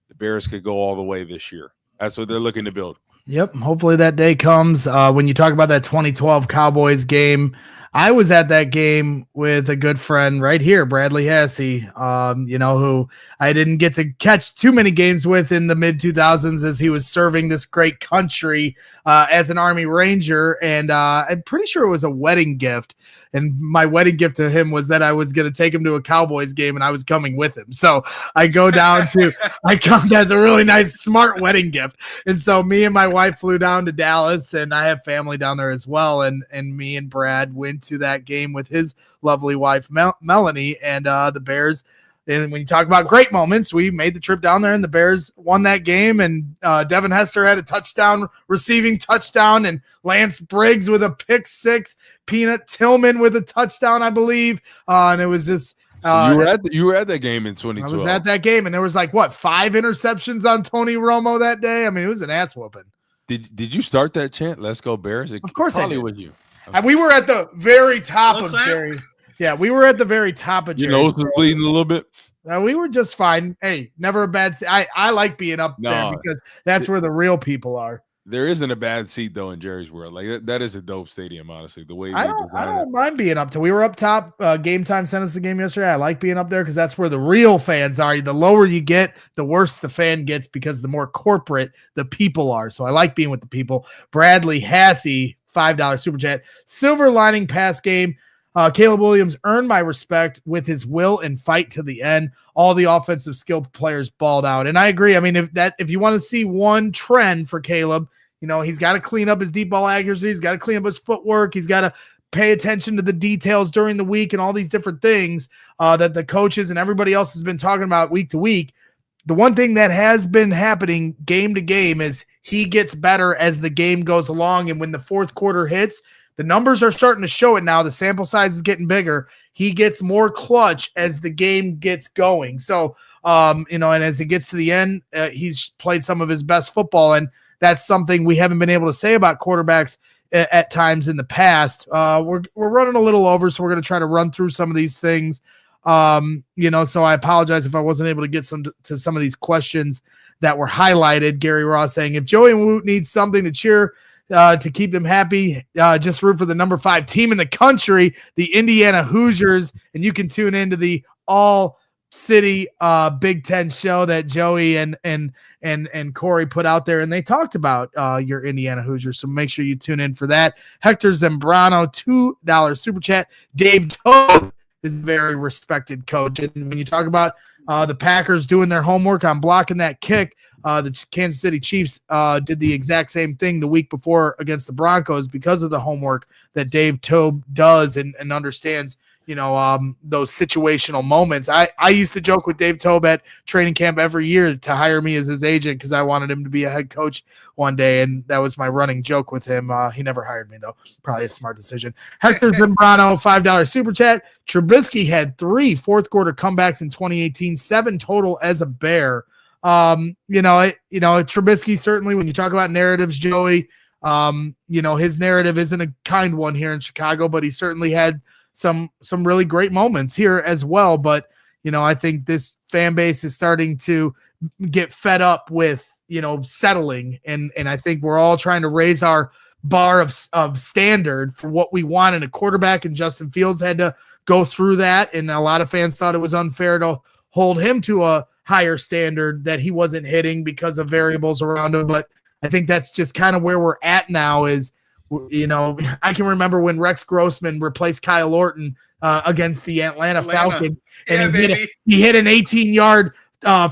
the Bears could go all the way this year. That's what they're looking to build. Yep. Hopefully that day comes. When you talk about that 2012 Cowboys game, I was at that game with a good friend right here, Bradley Hasse, who I didn't get to catch too many games with in the mid-2000s as he was serving this great country as an Army Ranger. And I'm pretty sure it was a wedding gift. And my wedding gift to him was that I was going to take him to a Cowboys game and I was coming with him. So I go down that's a really nice, smart wedding gift. And so me and my wife flew down to Dallas and I have family down there as well. And me and Brad went to that game with his lovely wife, Melanie, and the Bears. And when you talk about great moments, we made the trip down there and the Bears won that game. And Devin Hester had a receiving touchdown, and Lance Briggs with a pick six, Peanut Tillman with a touchdown, I believe. And it was just you were at that game in 2012. I was at that game, and there was 5 interceptions on Tony Romo that day. I mean, it was an ass whooping. Did you start that chant? Let's go Bears. Of course, probably I did. with you. And we were at the very top of Jerry. Yeah, we were at the very top of Jerry. Your nose was bleeding a little bit. We were just fine. Hey, never a bad seat. I like being up there because that's where the real people are. There isn't a bad seat though in Jerry's World. That is a dope stadium, honestly. The way I don't mind being up to. We were up top. Game Time sent us the game yesterday. I like being up there because that's where the real fans are. The lower you get, the worse the fan gets because the more corporate the people are. So I like being with the people. Bradley Hasse, $5 super chat. Silver lining pass game. Caleb Williams earned my respect with his will and fight to the end. All the offensive skill players balled out. And I agree. I mean, if you want to see one trend for Caleb, he's got to clean up his deep ball accuracy. He's got to clean up his footwork. He's got to pay attention to the details during the week and all these different things that the coaches and everybody else has been talking about week to week. The one thing that has been happening game to game is he gets better as the game goes along. And when the fourth quarter hits, the numbers are starting to show it now. The sample size is getting bigger. He gets more clutch as the game gets going. So, and as it gets to the end, he's played some of his best football. And that's something we haven't been able to say about quarterbacks at times in the past. We're running a little over, so we're going to try to run through some of these things. So I apologize if I wasn't able to get to some of these questions that were highlighted. Gary Ross saying, if Joey and Woot need something to cheer to keep them happy, just root for the number 5 team in the country, the Indiana Hoosiers, and you can tune into the All-City Big Ten show that Joey and Corey put out there, and they talked about your Indiana Hoosiers, so make sure you tune in for that. Hector Zambrano, $2 super chat. Dave Toad is a very respected coach, and when you talk about the Packers doing their homework on blocking that kick, the Kansas City Chiefs did the exact same thing the week before against the Broncos because of the homework that Dave Tobe does and understands, those situational moments. I used to joke with Dave Tobe at training camp every year to hire me as his agent because I wanted him to be a head coach one day, and that was my running joke with him. He never hired me, though. Probably a smart decision. Hector Zambrano, $5 super chat. Trubisky had 3 fourth-quarter comebacks in 2018, 7 total as a Bear. Trubisky, certainly, when you talk about narratives, Joey, his narrative isn't a kind one here in Chicago, but he certainly had some really great moments here as well. But, I think this fan base is starting to get fed up with, settling. And I think we're all trying to raise our bar of standard for what we want in a quarterback. And Justin Fields had to go through that. And a lot of fans thought it was unfair to hold him to a higher standard that he wasn't hitting because of variables around him. But I think that's just kind of where we're at now is, I can remember when Rex Grossman replaced Kyle Orton against the Atlanta Falcons, and he hit an 18-yard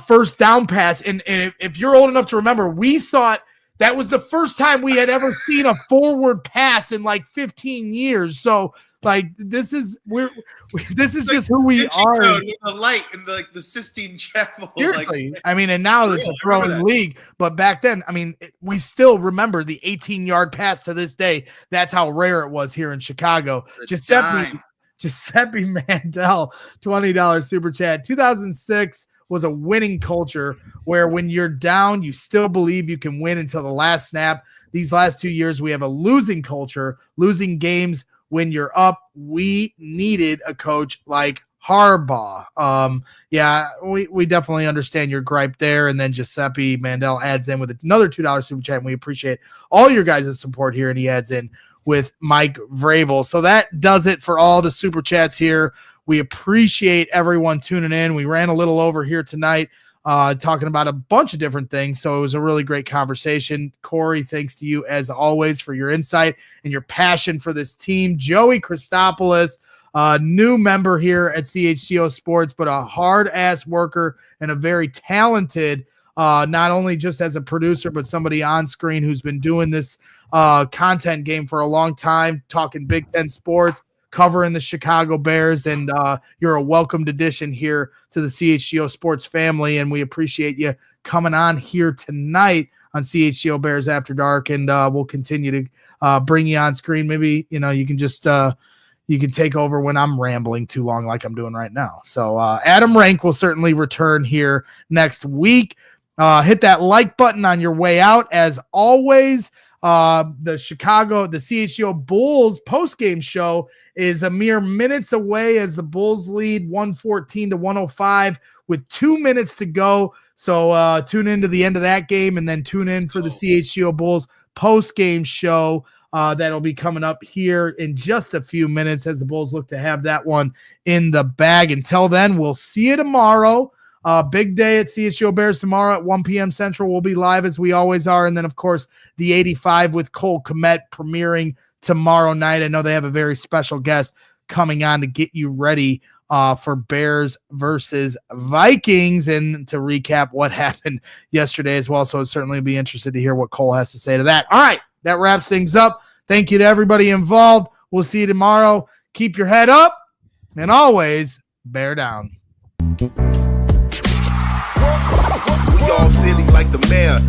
first down pass. And if you're old enough to remember, we thought that was the first time we had ever seen a forward pass in like 15 years. So this is just who we are. The light in the Sistine Chapel. Seriously, and now it's a throwing league, but back then, we still remember the 18-yard pass to this day. That's how rare it was here in Chicago. Giuseppe Mandel, $20 super chat. 2006 was a winning culture where when you're down, you still believe you can win until the last snap. These last 2 years, we have a losing culture, losing games. When you're up, we needed a coach like Harbaugh. We definitely understand your gripe there. And then Giuseppe Mandel adds in with another $2 super chat, and we appreciate all your guys' support here. And he adds in with Mike Vrabel. So that does it for all the super chats here. We appreciate everyone tuning in. We ran a little over here tonight, talking about a bunch of different things. So it was a really great conversation. Corey, thanks to you as always for your insight and your passion for this team. Joey Christopoulos, new member here at CHGO Sports, but a hard-ass worker and a very talented, not only just as a producer, but somebody on screen who's been doing this content game for a long time, talking Big Ten sports, covering the Chicago Bears, and you're a welcomed addition here to the CHGO Sports family, and we appreciate you coming on here tonight on CHGO Bears After Dark, and we'll continue to bring you on screen. Maybe, you can just you can take over when I'm rambling too long like I'm doing right now. So Adam Rank will certainly return here next week. Hit that like button on your way out. As always, the CHGO Bulls post-game show is a mere minutes away as the Bulls lead 114-105 with 2 minutes to go. So tune into the end of that game and then tune in for the CHGO Bulls post-game show that'll be coming up here in just a few minutes as the Bulls look to have that one in the bag. Until then, we'll see you tomorrow. Big day at CHGO Bears tomorrow at 1 p.m. Central. We'll be live as we always are. And then, of course, the 85 with Cole Kmet premiering tomorrow night. I know they have a very special guest coming on to get you ready for Bears versus Vikings and to recap what happened yesterday as well. So I'd certainly be interested to hear what Cole has to say to that. All right, that wraps things up. Thank you to everybody involved. We'll see you tomorrow. Keep your head up and always bear down. We all silly like the mayor.